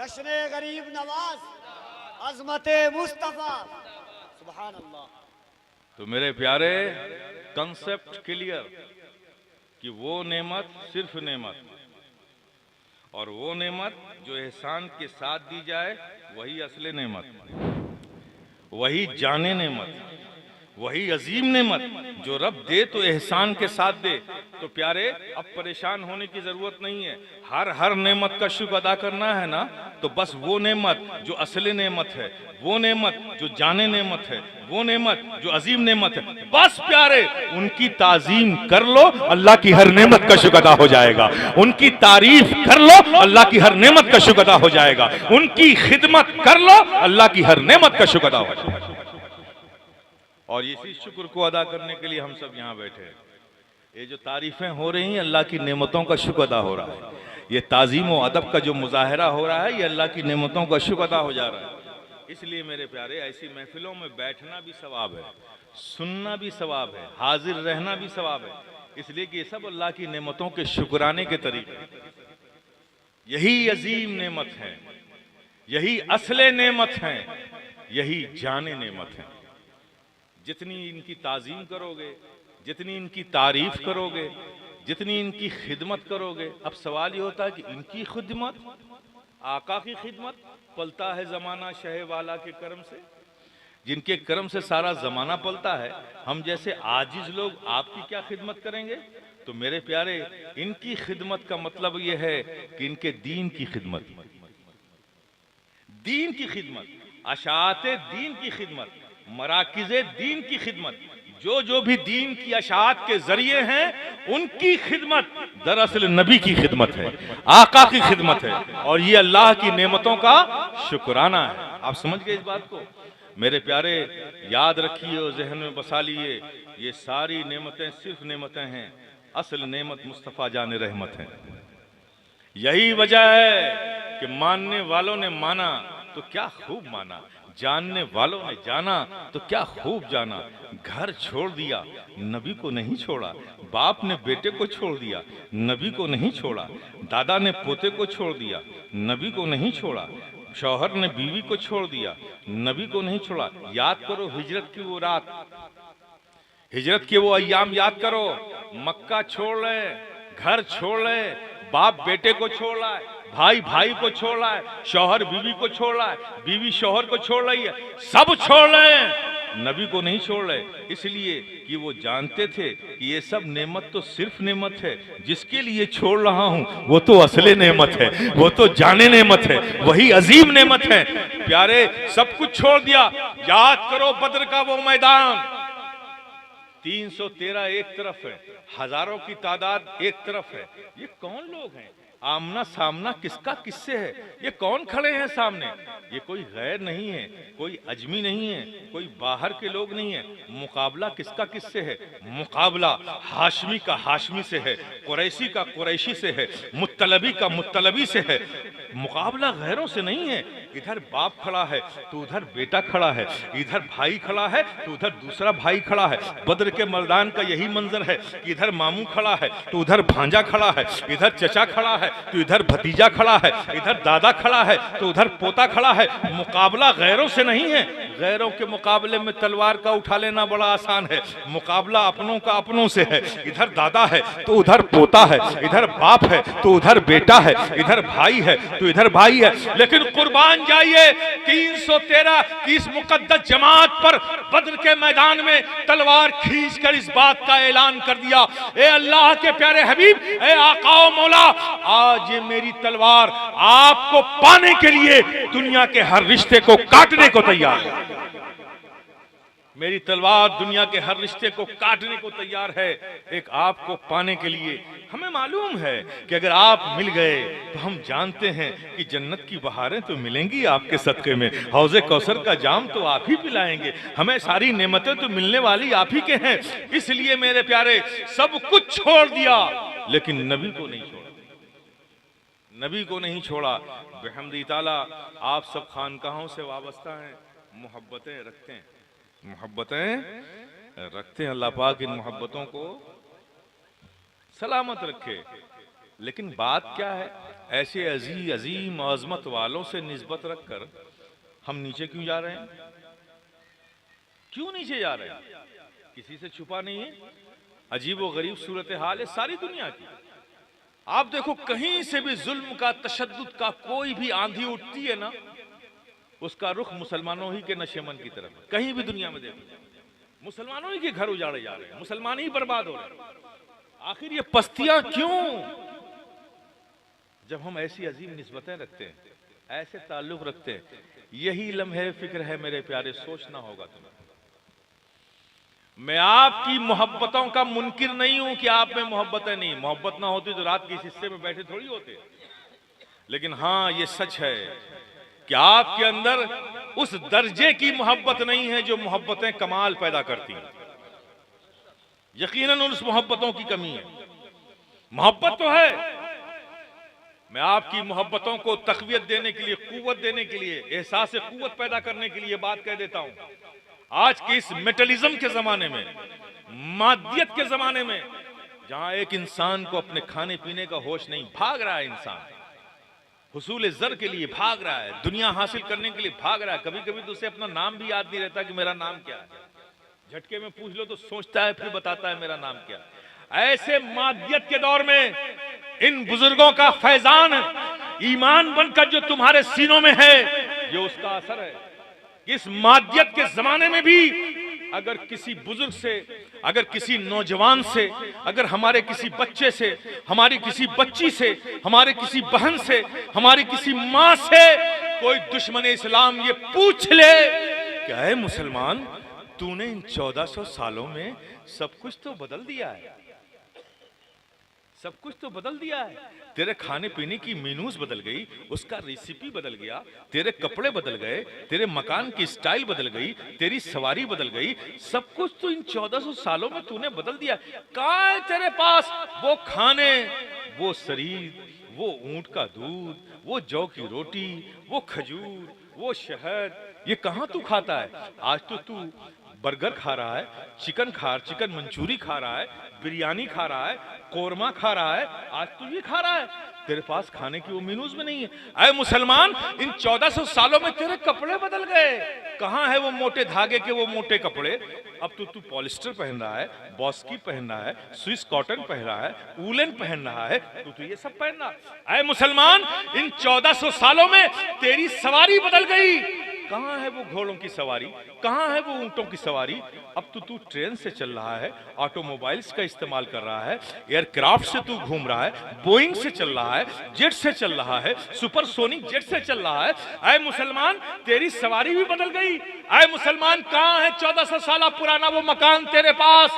S2: जश्न गरीब नवाज, अज़मते मुस्तफा, सुभान अल्लाह।
S1: तो मेरे प्यारे, कंसेप्ट क्लियर कि वो नेमत सिर्फ नेमत, और वो नेमत जो एहसान के साथ दी जाए वही असले नेमत, वही जाने नेमत, वही अजीम नेमत। जो रब दे तो एहसान के साथ दे। तो प्यारे, अब परेशान होने की जरूरत नहीं है। हर हर नेमत का शुक्र अदा करना है ना, तो बस वो नेमत जो असली नेमत है, वो नेमत जो जाने नेमत है, वो नेमत जो अजीम नेमत है, बस प्यारे उनकी ताजीम कर लो, अल्लाह की हर नेमत का शुक्र अदा हो जाएगा। उनकी तारीफ कर लो, अल्लाह की हर नेमत का शुक्र अदा हो जाएगा। उनकी खिदमत कर लो, अल्लाह की हर नेमत का शुक्र अदा हो जाएगा। और इसी शुक्र को अदा करने के लिए हम सब यहाँ बैठे हैं। ये जो तारीफें हो रही हैं, अल्लाह की नेमतों का शुक्र अदा हो रहा है। ये ताज़ीम व अदब का जो मुजाहरा हो रहा है, ये अल्लाह की नेमतों का शुक्र अदा हो जा रहा है। इसलिए मेरे प्यारे, ऐसी महफिलों में बैठना भी सवाब है, सुनना भी सवाब है, हाजिर रहना भी सवाब है, इसलिए कि ये सब अल्लाह की नेमतों के शुक्राने के तरीके। यही अजीम नेमत है, यही असले नेमत है, यही जाने नेमत है। जितनी इनकी ताज़ीम करोगे, जितनी इनकी तारीफ करोगे, जितनी इनकी खिदमत करोगे। अब सवाल ये होता है कि इनकी खिदमत, आका की खिदमत, पलता है ज़माना शह वाला के करम से, जिनके करम से सारा ज़माना पलता है। हम जैसे आजिज लोग आपकी क्या खिदमत करेंगे? तो मेरे प्यारे, इनकी खिदमत का मतलब ये है कि इनके दीन की खिदमत, दीन की खिदमत, अशाते दीन की खिदमत, मराकिज़े दीन की खिदमत, जो भी दीन की अशात के जरिए हैं, उनकी खिदमत दरअसल नबी की खिदमत है, आका की खिदमत है, और ये अल्लाह की नेमतों का शुक्राना है। आप समझ गए इस बात को? मेरे प्यारे, याद रखिए और जहन में बसा लिए, ये सारी नेमतें सिर्फ नेमतें हैं, असल नेमत मुस्तफ़ा जान रहमत है। यही वजह है कि मानने वालों ने माना तो क्या खूब माना, जानने वालों ने जाना तो क्या खूब जाना। घर छोड़ दिया, नबी को नहीं छोड़ा। बाप ने बेटे को छोड़ दिया, नबी को नहीं छोड़ा। दादा ने पोते को छोड़ दिया, नबी को नहीं छोड़ा। शौहर ने बीवी को छोड़ दिया, नबी को नहीं छोड़ा। याद करो हिजरत की वो रात, हिजरत के वो अय्याम याद करो। मक्का छोड़ रहे, घर छोड़ रहे, बाप बेटे को छोड़ रहा है, भाई भाई को छोड़ रहा है, शौहर बीवी को छोड़ रहा है, बीवी शौहर को छोड़ रही है, सब छोड़ रहे हैं, नबी को नहीं छोड़ रहे। इसलिए कि वो जानते थे कि ये सब नेमत तो सिर्फ नेमत है, जिसके लिए छोड़ रहा हूं वो तो असले नेमत है, वो तो जाने नेमत है, वही अजीम नेमत है। प्यारे, सब कुछ छोड़ दिया। याद करो बद्र का वो मैदान, 313 एक तरफ है, हजारों की तादाद एक तरफ है। ये कौन लोग हैं? आमना सामना किसका किससे है? ये कौन खड़े हैं सामने? ये कोई गैर नहीं है, कोई अजमी नहीं है, कोई बाहर के लोग नहीं है। मुकाबला किसका किससे है? मुकाबला हाशमी का हाशमी से है, कुरैशी का कुरैशी से है, मुत्तलबी का मुत्तलबी से है। मुकाबला गैरों से नहीं है। इधर बाप खड़ा है तो उधर बेटा खड़ा है, इधर भाई खड़ा है तो उधर दूसरा भाई खड़ा है। बद्र के मैदान का यही मंजर है। इधर मामू खड़ा है तो उधर भांजा खड़ा है, इधर चचा खड़ा है तो इधर भतीजा खड़ा है, इधर दादा खड़ा है तो उधर पोता खड़ा है। मुकाबला गैरों से नहीं है। गैरों के मुकाबले में तलवार का उठा लेना बड़ा आसान है। मुकाबला अपनों का अपनों से है। इधर दादा है तो उधर पोता है, इधर बाप है तो उधर बेटा है, इधर भाई है तो इधर भाई है। लेकिन कुर्बान जाइए 313 की इस मुकद्दस जमात पर बद्र के मैदान में तलवार खींचकर इस बात का ऐलान कर दिया, ए अल्लाह के प्यारे हबीब, ए आका ओ मौला, आज ये मेरी तलवार आपको पाने के लिए दुनिया के हर रिश्ते को काटने को तैयार है। मेरी तलवार दुनिया के हर रिश्ते को काटने को तैयार है, एक आपको पाने के लिए। हमें मालूम है कि अगर आप मिल गए तो हम जानते हैं कि जन्नत की बहारें तो मिलेंगी आपके सदके में। हौज़े कौसर का जाम तो आप ही पिलाएंगे। हमें सारी नेमतें तो मिलने वाली आप ही के हैं। इसलिए मेरे प्यारे सब कुछ छोड़ दिया, लेकिन नबी को नहीं छोड़ा। नबी को नहीं छोड़ा। बिहम्दी ताला आप सब खानकाहों से वाबस्ता हैं, मोहब्बतें रखते हैं, मोहब्बतें रखते हैं। अल्लाह पाक इन मोहब्बतों को सलामत रखे। लेकिन बात क्या है, ऐसे अजीम अजमत वालों से निस्बत रखकर हम नीचे क्यों जा रहे हैं? क्यों नीचे जा रहे हैं? किसी से छुपा नहीं है। अजीब व गरीब सूरत हाल है सारी दुनिया की। आप देखो, कहीं से भी जुल्म का, तशद्दुद का कोई भी आंधी उठती है ना, उसका रुख मुसलमानों ही के नशेमन की तरफ। कहीं भी दुनिया में देखो, मुसलमानों ही के घर उजाड़े जा रहे हैं, मुसलमान ही बर्बाद हो रहे हैं। आखिर ये पस्तियां क्यों? जब हम ऐसी अजीम निस्बतें रखते हैं, ऐसे ताल्लुक रखते हैं, यही लम्हे फिक्र है मेरे प्यारे, सोचना होगा तुम्हें। मैं आपकी मोहब्बतों का मुनकिर नहीं हूं कि आप में मोहब्बतें नहीं। मोहब्बत ना होती तो रात के इस हिस्से में बैठे थोड़ी होते। लेकिन हाँ, ये सच है कि आपके अंदर उस दर्जे की मोहब्बत नहीं है जो मोहब्बतें कमाल पैदा करती हैं। यकीनन उस मोहब्बतों की कमी है। मोहब्बत तो है। मैं आपकी मोहब्बतों को तक़वियत देने के लिए, कुव्वत देने के लिए, एहसास कुव्वत पैदा करने के लिए बात कह देता हूं। आज के इस मेटलिज्म के जमाने में, मादियत के जमाने में, जहां एक इंसान को अपने खाने पीने का होश नहीं, भाग रहा है इंसान, हुसूल ज़र के लिए भाग रहा है, दुनिया हासिल करने के लिए भाग रहा है। कभी कभी तो उसे अपना नाम भी याद नहीं रहता कि मेरा नाम क्या है। झटके में पूछ लो तो सोचता है, फिर बताता है मेरा नाम क्या है। ऐसे मादियत के दौर में इन बुजुर्गों का फैजान ईमान बनकर जो तुम्हारे सीनों में है, ये उसका असर है। इस मादियत के जमाने में भी अगर किसी बुजुर्ग से, अगर किसी नौजवान से, अगर हमारे किसी बच्चे से, हमारी किसी बच्ची से, हमारे किसी बहन से, हमारी किसी माँ से कोई दुश्मन इस्लाम ये पूछ ले, क्या है मुसलमान, तूने इन 1400 सालों में सब कुछ तो बदल दिया है, सब कुछ तो बदल दिया है। तेरे खाने पीने की मेनूज बदल गई, उसका रेसिपी बदल गया, तेरे कपड़े बदल गए, तेरे मकान की स्टाइल बदल गई, तेरी सवारी बदल गई, सब कुछ तो इन 1400 सालों में तूने बदल दिया। कहाँ है तेरे पास वो खाने, वो शरीर, वो ऊंट का दूध, वो जौ की रोटी, वो खजूर, वो शहद, ये कहाँ तू खाता है? आज तो तू बर्गर खा रहा है, चिकन मंचूरी खा रहा है, बिरयानी खा रहा है, कोरमा खा रहा है, आज तू ये खा रहा है। तेरे पास खाने की वो मेनूज में नहीं है। अरे मुसलमान, इन 1400 सालों में तेरे कपड़े बदल गए। कहाँ है वो मोटे धागे के वो मोटे कपड़े? अब तो तू पॉलिस्टर पहन रहा है, बॉस्की पहन रहा है, स्विस कॉटन पहन रहा है, वूलन पहन रहा है, तू ये सब पहन रहा। अरे मुसलमान, इन 1400 सालों में तेरी सवारी बदल गई। कहाँ है वो घोड़ों की सवारी? कहाँ है वो ऊंटों की सवारी? अब तो तू ट्रेन से चल रहा है, ऑटोमोबाइल्स का इस्तेमाल कर रहा है, एयरक्राफ्ट से तू घूम रहा है, बोइंग से चल रहा है, जेट से चल रहा है, सुपरसोनिक जेट से चल रहा है। आए मुसलमान, तेरी सवारी भी बदल गई। आए मुसलमान, कहाँ है 1400 साल पुराना वो मकान तेरे पास?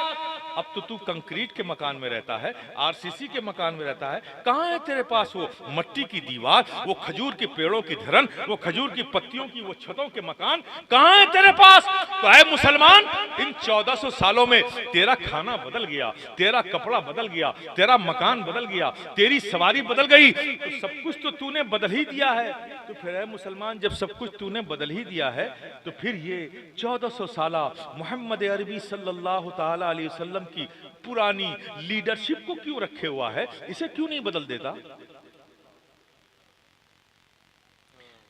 S1: अब तो तू कंक्रीट के मकान में रहता है, आरसीसी के मकान में रहता है। कहाँ है तेरे पास वो मट्टी की दीवार, वो खजूर के पेड़ों की धरन, वो खजूर की पत्तियों की वो छतों के मकान, कहाँ है तेरे पास? तो है मुसलमान, इन 1400 सालों में तेरा खाना बदल गया, तेरा कपड़ा बदल गया, तेरा मकान बदल गया, तेरी सवारी बदल गई, तो सब कुछ तो तूने बदल ही दिया है। तो फिर है मुसलमान, जब सब कुछ तूने बदल ही दिया है, तो फिर ये 1400 साला मोहम्मद अरबी सल्लल्लाहु ताला अलैहि वसल्लम की पुरानी लीडरशिप को क्यों रखे हुआ है? इसे क्यों नहीं बदल देता?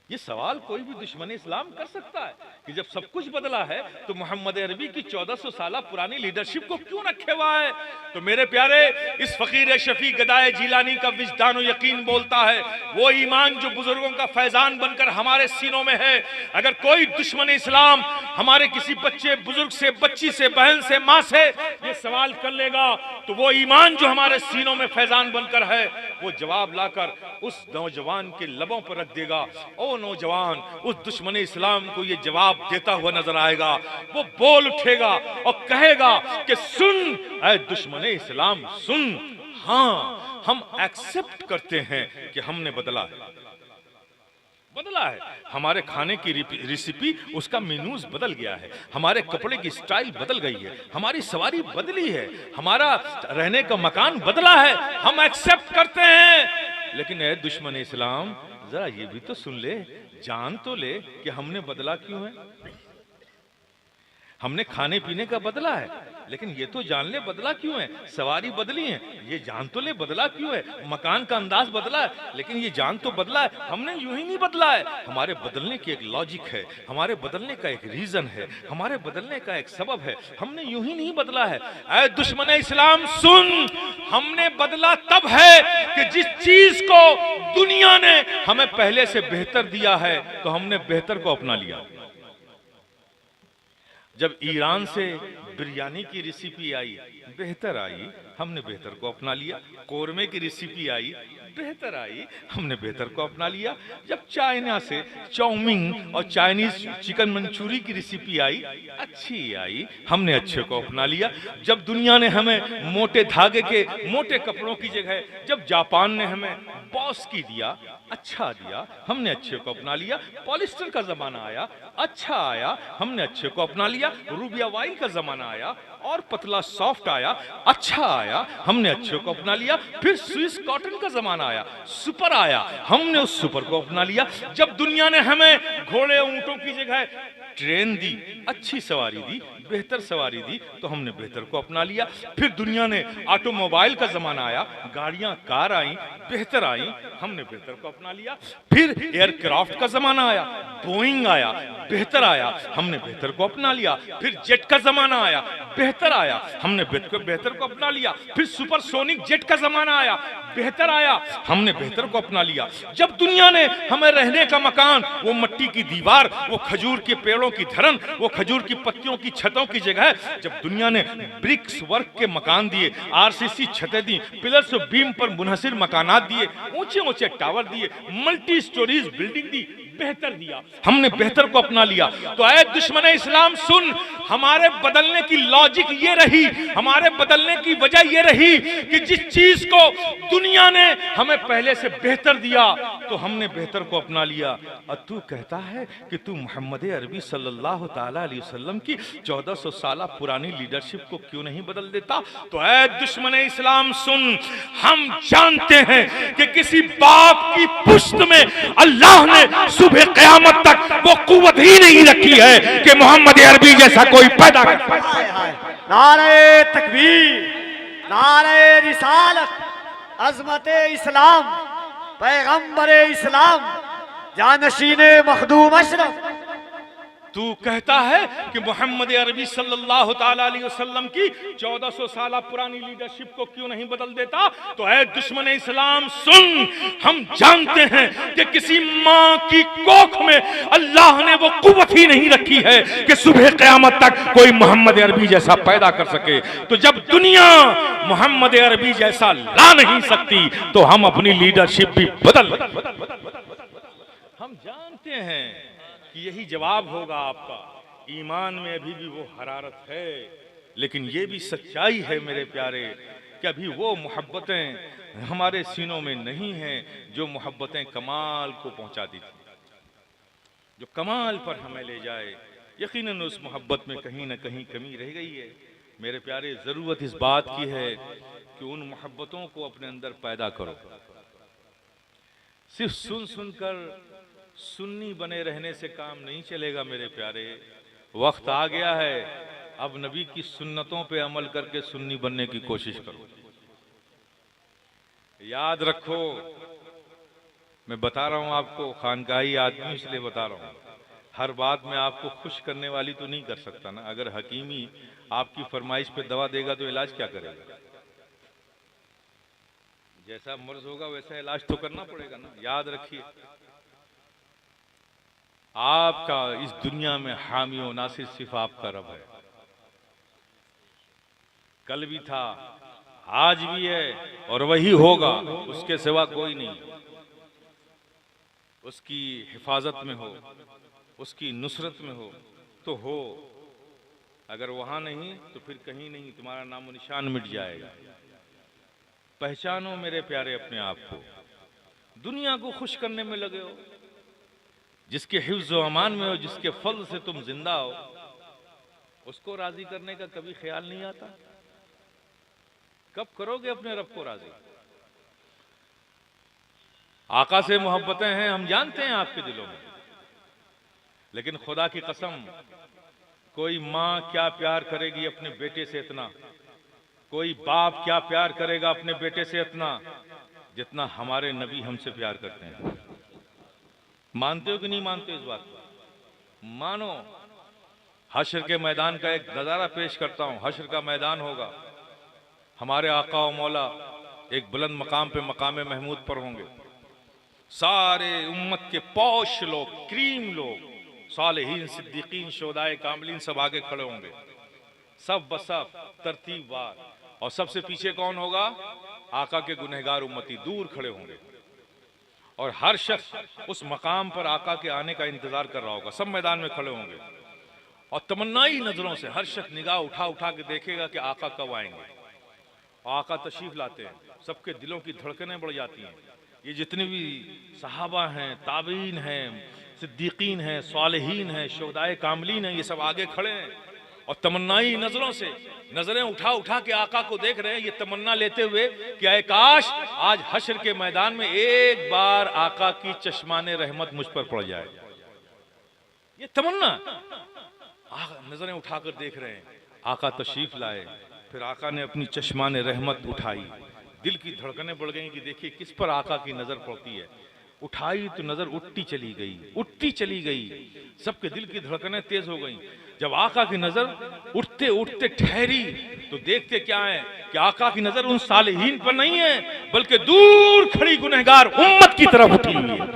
S1: ये सवाल कोई भी दुश्मन इस्लाम कर सकता है कि जब सब कुछ बदला है तो मोहम्मद अरबी की 1400 साल पुरानी लीडरशिप को क्यों रखे हुआ है? तो मेरे प्यारे, इस फकीर शफी गदाए जिलानी का विजदान और यकीन बोलता है, वो ईमान जो बुजुर्गों का फैजान बनकर हमारे सीनों में है। अगर कोई दुश्मन इस्लाम हमारे किसी बच्चे, बुजुर्ग से, बच्ची से, बहन से, माँ से ये सवाल कर लेगा, तो वो ईमान जो हमारे सीनों में फैजान बनकर है, वो जवाब लाकर उस नौजवान के लबों पर रख देगा। ओ नौजवान उस दुश्मन इस्लाम को ये जवाब देता हुआ नजर आएगा। वो बोल उठेगा और कहेगा कि सुन ऐ दुश्मन इस्लाम सुन, हाँ हम एक्सेप्ट करते हैं कि हमने बदला है, हमारे खाने की रेसिपी, उसका मेनूज बदल गया है, हमारे कपड़े की स्टाइल बदल गई है, हमारी सवारी बदली है, हमारा रहने का मकान बदला है, हम एक्सेप्ट करते हैं। लेकिन ए दुश्मन इस्लाम, जरा ये भी तो सुन ले, जान तो ले कि हमने बदला क्यों है। हमने खाने पीने का बदला है, लेकिन ये तो जान ले बदला क्यों है। सवारी बदली है, ये जान तो ले बदला क्यों है। मकान का अंदाज बदला है, लेकिन ये जान तो बदला है। हमने यूं ही नहीं बदला है, हमारे बदलने की एक लॉजिक है, हमारे बदलने का एक रीजन है, हमारे बदलने का एक सबब है। हमने यूं ही नहीं बदला है। ऐ दुश्मन इस्लाम सुन, हमने बदला तब है कि जिस चीज को दुनिया ने हमें पहले से बेहतर दिया है, तो हमने बेहतर को अपना लिया। जब ईरान से बिरयानी की रेसिपी आई, बेहतर आई, हमने बेहतर को अपना लिया। कोरमे की रेसिपी आई, बेहतर आई, हमने बेहतर को अपना लिया। जब चाइना से चाउमीन और चाइनीज चिकन मंचूरी की रेसिपी आई, अच्छी आई, हमने अच्छे को अपना लिया। जब दुनिया ने हमें मोटे धागे के मोटे कपड़ों की जगह, जब जापान ने हमें बॉस की दिया, अच्छा दिया, हमने अच्छे को अपना लिया। पॉलिस्टर का जमाना आया, अच्छा आया, हमने अच्छे को अपना लिया। रूबिया वाइल का जमाना आया और पतला सॉफ्ट आया, अच्छा आया, हमने अच्छे को अपना लिया। फिर स्विस कॉटन का जमाना आया, सुपर आया, हमने उस सुपर को अपना लिया। जब दुनिया ने हमें घोड़े ऊंटों की जगह ट्रेन दी, अच्छी सवारी दी, बेहतर सवारी दी, तो हमने बेहतर को अपना लिया। फिर दुनिया ने ऑटोमोबाइल का जमाना आया, गाड़ियां कार आई, बेहतर आई, हमने बेहतर को अपना लिया। फिर एयरक्राफ्ट का जमाना आया, बोइंग आया, बेहतर आया, हमने बेहतर को अपना लिया। फिर जेट का जमाना आया, बेहतर आया, हमने बेहतर को अपना लिया। फिर सुपरसोनिक जेट का जमाना आया, बेहतर आया, हमने बेहतर को अपना लिया। जब दुनिया ने हमें रहने का मकान, वो मट्टी की दीवार, वो खजूर के पेड़ों की धरन, वो खजूर की पत्तियों की छतों की जगह, जब दुनिया ने ब्रिक्स वर्क के मकान दिए, आरसीसी छतें दी, पिलर्स और बीम पर मुनहसिर मकानात दिए, ऊंचे ऊंचे टावर दिए, मल्टी स्टोरीज बिल्डिंग दी, बेहतर दिया, हमने बेहतर को अपना लिया। तो ऐ दुश्मन इस्लाम सुन, हमारे बदलने की लॉजिक ये रही, हमारे बदलने की वजह ये रही कि जिस चीज को दुनिया ने हमें पहले से बेहतर दिया, तो हमने बेहतर को अपना लिया। और तू कहता है कि तू मोहम्मद अरबी सल्लल्लाहु ताला अलैहि वसल्लम की 1400 साल पुरानी लीडरशिप को क्यों नहीं बदल देता? तो ऐ दुश्मन इस्लाम सुन, हम जानते हैं कि किसी बाप की पुश्त में अल्लाह ने सुबह क़यामत तक वो कुव्वत ही नहीं रखी है कि मोहम्मद अरबी जैसा कोई पैदा कर पाए।
S2: नारे तकबीर, नारे रिसालत, अज़मत इस्लाम, पैगंबर इस्लाम, जानशीने मखदूम अशरफ।
S1: तू कहता है कि मोहम्मद अरबी सल्लल्लाहु ताला अलैहि वसल्लम की 1400 साल पुरानी लीडरशिप को क्यों नहीं बदल देता? तो ऐ दुश्मन इस्लाम सुन, हम जानते हैं कि किसी माँ की कोख में अल्लाह ने वो कुव्वत ही नहीं रखी है कि सुबह क़यामत तक कोई मोहम्मद अरबी जैसा पैदा कर सके। तो जब दुनिया मोहम्मद अरबी जैसा ला नहीं सकती, तो हम अपनी लीडरशिप भी बदल। हम जानते हैं कि यही जवाब होगा आपका। ईमान में अभी भी वो हरारत है, लेकिन ये भी सच्चाई है मेरे प्यारे कि अभी वो मोहब्बतें हमारे सीनों में नहीं हैं जो मोहब्बतें कमाल को पहुंचाती थी, जो कमाल पर हमें ले जाए। यकीनन उस मोहब्बत में कहीं ना कहीं कमी रह गई है मेरे प्यारे। ज़रूरत इस बात की है कि उन मोहब्बतों को अपने अंदर पैदा करो। सिर्फ सुन सुनकर सुन्नी बने रहने से काम नहीं चलेगा मेरे प्यारे। वक्त आ गया है, अब नबी की सुन्नतों पे अमल करके सुन्नी बनने की कोशिश करो। याद रखो, मैं बता रहा हूं आपको, खानकाही आदमी इसलिए बता रहा हूं, हर बात में आपको खुश करने वाली तो नहीं कर सकता ना। अगर हकीमी आपकी फरमाइश पे दवा देगा तो इलाज क्या करेगा? जैसा मर्ज होगा वैसा इलाज तो करना पड़ेगा ना। याद रखिए, आपका इस दुनिया में हामी और नासिर सिर्फ आपका रब है। कल भी था, आज भी है और वही होगा, उसके सिवा कोई नहीं। उसकी हिफाजत में हो, उसकी नुसरत में हो तो हो, अगर वहां नहीं तो फिर कहीं नहीं, तुम्हारा नामो निशान मिट जाएगा। पहचानो मेरे प्यारे अपने आप को। दुनिया को खुश करने में लगे हो, जिसके हिफ्ज़ व अमान में हो, जिसके फज़ल से तुम जिंदा हो, उसको राजी करने का कभी ख्याल नहीं आता। कब करोगे अपने रब को राजी? आका से मोहब्बतें हैं, हम जानते हैं आपके दिलों में, लेकिन खुदा की कसम, कोई माँ क्या प्यार करेगी अपने बेटे से इतना, कोई बाप क्या प्यार करेगा अपने बेटे से इतना, जितना हमारे नबी हमसे प्यार करते हैं। मानते हो कि नहीं मानते हो इस बात को? मानो। हश्र के मैदान का एक नजारा पेश करता हूं। हश्र का मैदान होगा, हमारे आका और मौला एक बुलंद मकाम पे मकाम महमूद पर होंगे। सारे उम्मत के पौश लोग, क्रीम लोग, सालेहीन, सिद्दीकीन, शोदाए कामलीन सब आगे खड़े होंगे, सब बसब तरतीबवार। और सबसे पीछे कौन होगा? आका के गुनहगार उम्मती दूर खड़े होंगे। और हर शख्स उस मकाम पर आका के आने का इंतजार कर रहा होगा। सब मैदान में खड़े होंगे और तमन्नाई नजरों से हर शख्स निगाह उठा उठा के देखेगा कि आका कब आएंगे। आका तशरीफ लाते हैं, सबके दिलों की धड़कनें बढ़ जाती हैं। ये जितने भी सहाबा हैं, ताबीन हैं, सिद्दीकीन हैं, सालेहीन हैं, शोहदाए कामलीन हैं, ये सब आगे खड़े हैं और तमन्नाई नजरों से नजरें उठा उठा के आका को देख रहे हैं, ये तमन्ना लेते हुए कि आए काश आज हश्र के मैदान में एक बार आका की चश्माने रहमत मुझ पर पड़ जाए। ये तमन्ना नजरें उठाकर देख रहे हैं। आका तशरीफ लाए, फिर आका ने अपनी चश्माने रहमत उठाई। दिल की धड़कनें बढ़ गई कि देखिए किस पर आका की नजर पड़ती है। उठाई तो नजर उठती चली गई, उठती चली गई, सबके दिल की धड़कनें तेज हो गई। जब आका की नजर उठते उठते ठहरी तो देखते क्या है कि आका की नजर उन सालेहीन पर नहीं है, बल्कि दूर खड़ी गुनहगार उम्मत की तरफ उठी हुई है।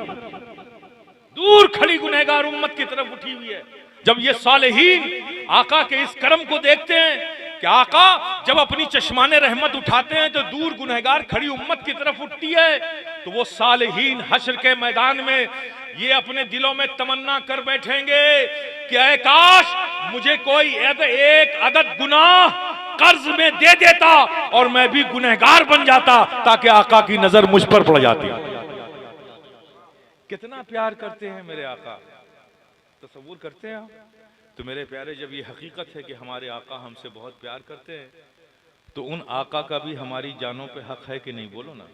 S1: दूर खड़ी गुनहगार उम्मत की तरफ उठी हुई है। जब ये सालेहीन आका के इस करम को देखते हैं कि आका जब अपनी चश्माने रहमत उठाते हैं तो दूर गुनहगार खड़ी उम्मत की तरफ उठती है, तो वो सालेहीन हश्र के मैदान में ये अपने दिलों में तमन्ना कर बैठेंगे कि ऐ काश मुझे कोई एक अदद गुनाह कर्ज में दे देता और मैं भी गुनहगार बन जाता, ताकि आका की नजर मुझ पर पड़ जाती। कितना प्यार करते हैं मेरे आका, तसव्वुर करते हैं आप? तो मेरे प्यारे, जब ये हकीकत है कि हमारे आका हमसे बहुत प्यार करते हैं, तो उन आका का भी हमारी जानों पे हक है कि नहीं? बोलो ना।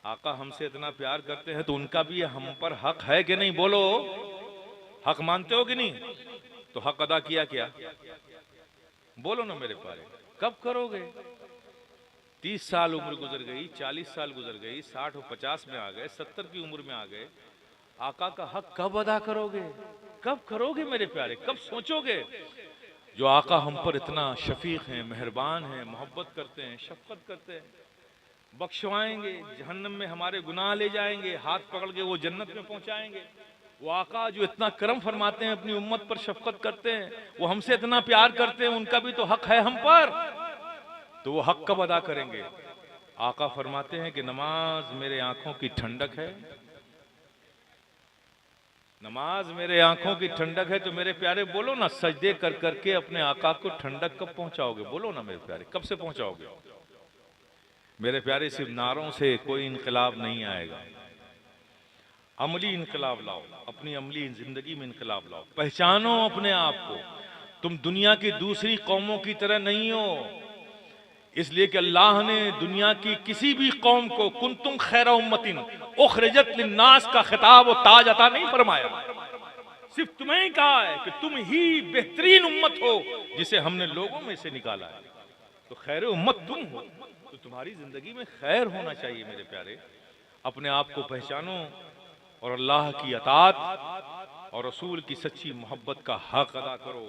S1: आका हमसे इतना प्यार करते हैं तो उनका भी हम पर हक है कि नहीं? बोलो, हक मानते हो कि नहीं? तो हक अदा किया क्या? बोलो ना मेरे प्यारे, कब करोगे? 30 साल उम्र गुजर गई, 40 साल गुजर गई, 60 और 50 में आ गए, 70 की उम्र में आ गए, आका का हक कब अदा करोगे? कब करोगे मेरे प्यारे? कब सोचोगे? जो आका हम पर इतना शफीक हैं, मेहरबान हैं, मोहब्बत करते हैं, शफकत करते हैं, बख्शवाएंगे, जहन्नम में हमारे गुनाह ले जाएंगे, हाथ पकड़ के वो जन्नत में पहुंचाएंगे। वो आका जो इतना करम फरमाते हैं, अपनी उम्मत पर शफकत करते हैं, वो हमसे इतना प्यार करते हैं, उनका भी तो हक है हम पर। तो वो हक कब अदा करेंगे? आका फरमाते हैं कि नमाज मेरे आंखों की ठंडक है, नमाज मेरे आंखों की ठंडक है। तो मेरे प्यारे बोलो ना, सजदे कर करके अपने आका को ठंडक कब पहुंचाओगे? बोलो ना मेरे प्यारे, कब से पहुंचाओगे? मेरे प्यारे सिर्फ नारों से कोई इनकलाब नहीं आएगा। अमली इनकलाब लाओ, अपनी अमली जिंदगी में इनकलाब लाओ। पहचानो अपने आप को, तुम दुनिया की दूसरी कौमों की तरह नहीं हो। इसलिए कि अल्लाह ने दुनिया की किसी भी कौम को कुंतुम खैरा उम्मतिन उखरिजत लिन्नास का खिताब और ताज अता नहीं फरमाया। सिर्फ तुम्हें ही कहा है कि तुम ही बेहतरीन उम्मत हो जिसे हमने लोगों में से निकाला है। तो खैर उम्मत तुम हो, तो तुम्हारी जिंदगी में खैर होना चाहिए। मेरे प्यारे, अपने आप को पहचानो और अल्लाह की अताअत और रसूल की सच्ची मोहब्बत का हक अदा करो,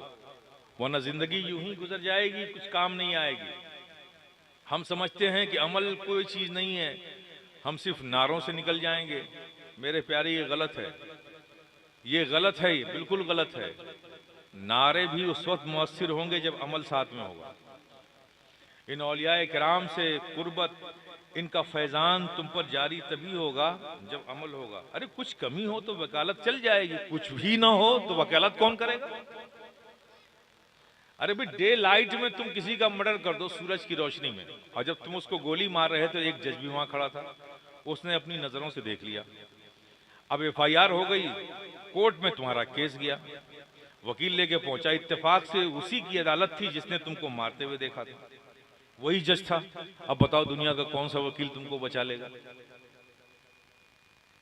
S1: वरना जिंदगी यूं ही गुजर जाएगी, कुछ काम नहीं आएगी। हम समझते हैं कि अमल कोई चीज नहीं है, हम सिर्फ नारों से निकल जाएंगे। मेरे प्यारे, ये गलत है, ये गलत है, ये बिल्कुल गलत है। नारे भी उस वक्त मुअस्सिर होंगे जब अमल साथ में होगा। इन औलियाए किराम से कुर्बत, इनका फैजान तुम पर जारी तभी होगा जब अमल होगा। अरे कुछ कमी हो तो वकालत चल जाएगी, कुछ भी ना हो तो वकालत कौन करेगा? अरे भाई, डे लाइट में तुम किसी का मर्डर कर दो सूरज की रोशनी में, और जब तुम उसको गोली मार रहे थे एक जज भी वहां खड़ा था, उसने अपनी नजरों से देख लिया। अब FIR हो गई, कोर्ट में तुम्हारा केस गया, वकील लेके पहुंचा, इत्तेफाक से उसी की अदालत थी जिसने तुमको मारते हुए देखा था, वही जज था। अब बताओ दुनिया का कौन सा वकील तुमको बचा लेगा?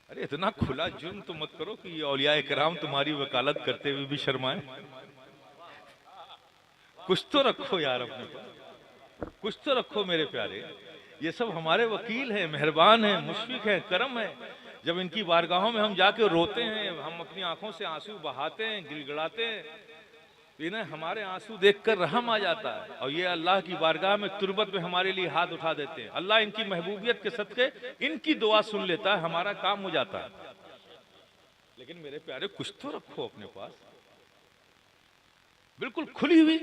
S1: अरे इतना खुला जुर्म तो मत करो कि ये औलियाए किराम तुम्हारी वकालत करते हुए भी शर्माए। कुछ तो रखो यार अपने पास, कुछ तो रखो मेरे प्यारे। ये सब हमारे वकील हैं, मेहरबान हैं, मुशफिक हैं, करम है। जब इनकी बारगाहों में हम जाके रोते हैं, हम अपनी आंखों से आंसू बहाते हैं, गिड़गिड़ाते हैं, तो इन्हें हमारे आंसू देखकर रहम आ जाता है, और ये अल्लाह की बारगाह में तुरबत में हमारे लिए हाथ उठा देते हैं। अल्लाह इनकी महबूबियत के सदके इनकी दुआ सुन लेता है, हमारा काम हो जाता है। लेकिन मेरे प्यारे, कुछ तो रखो अपने पास। बिल्कुल खुली हुई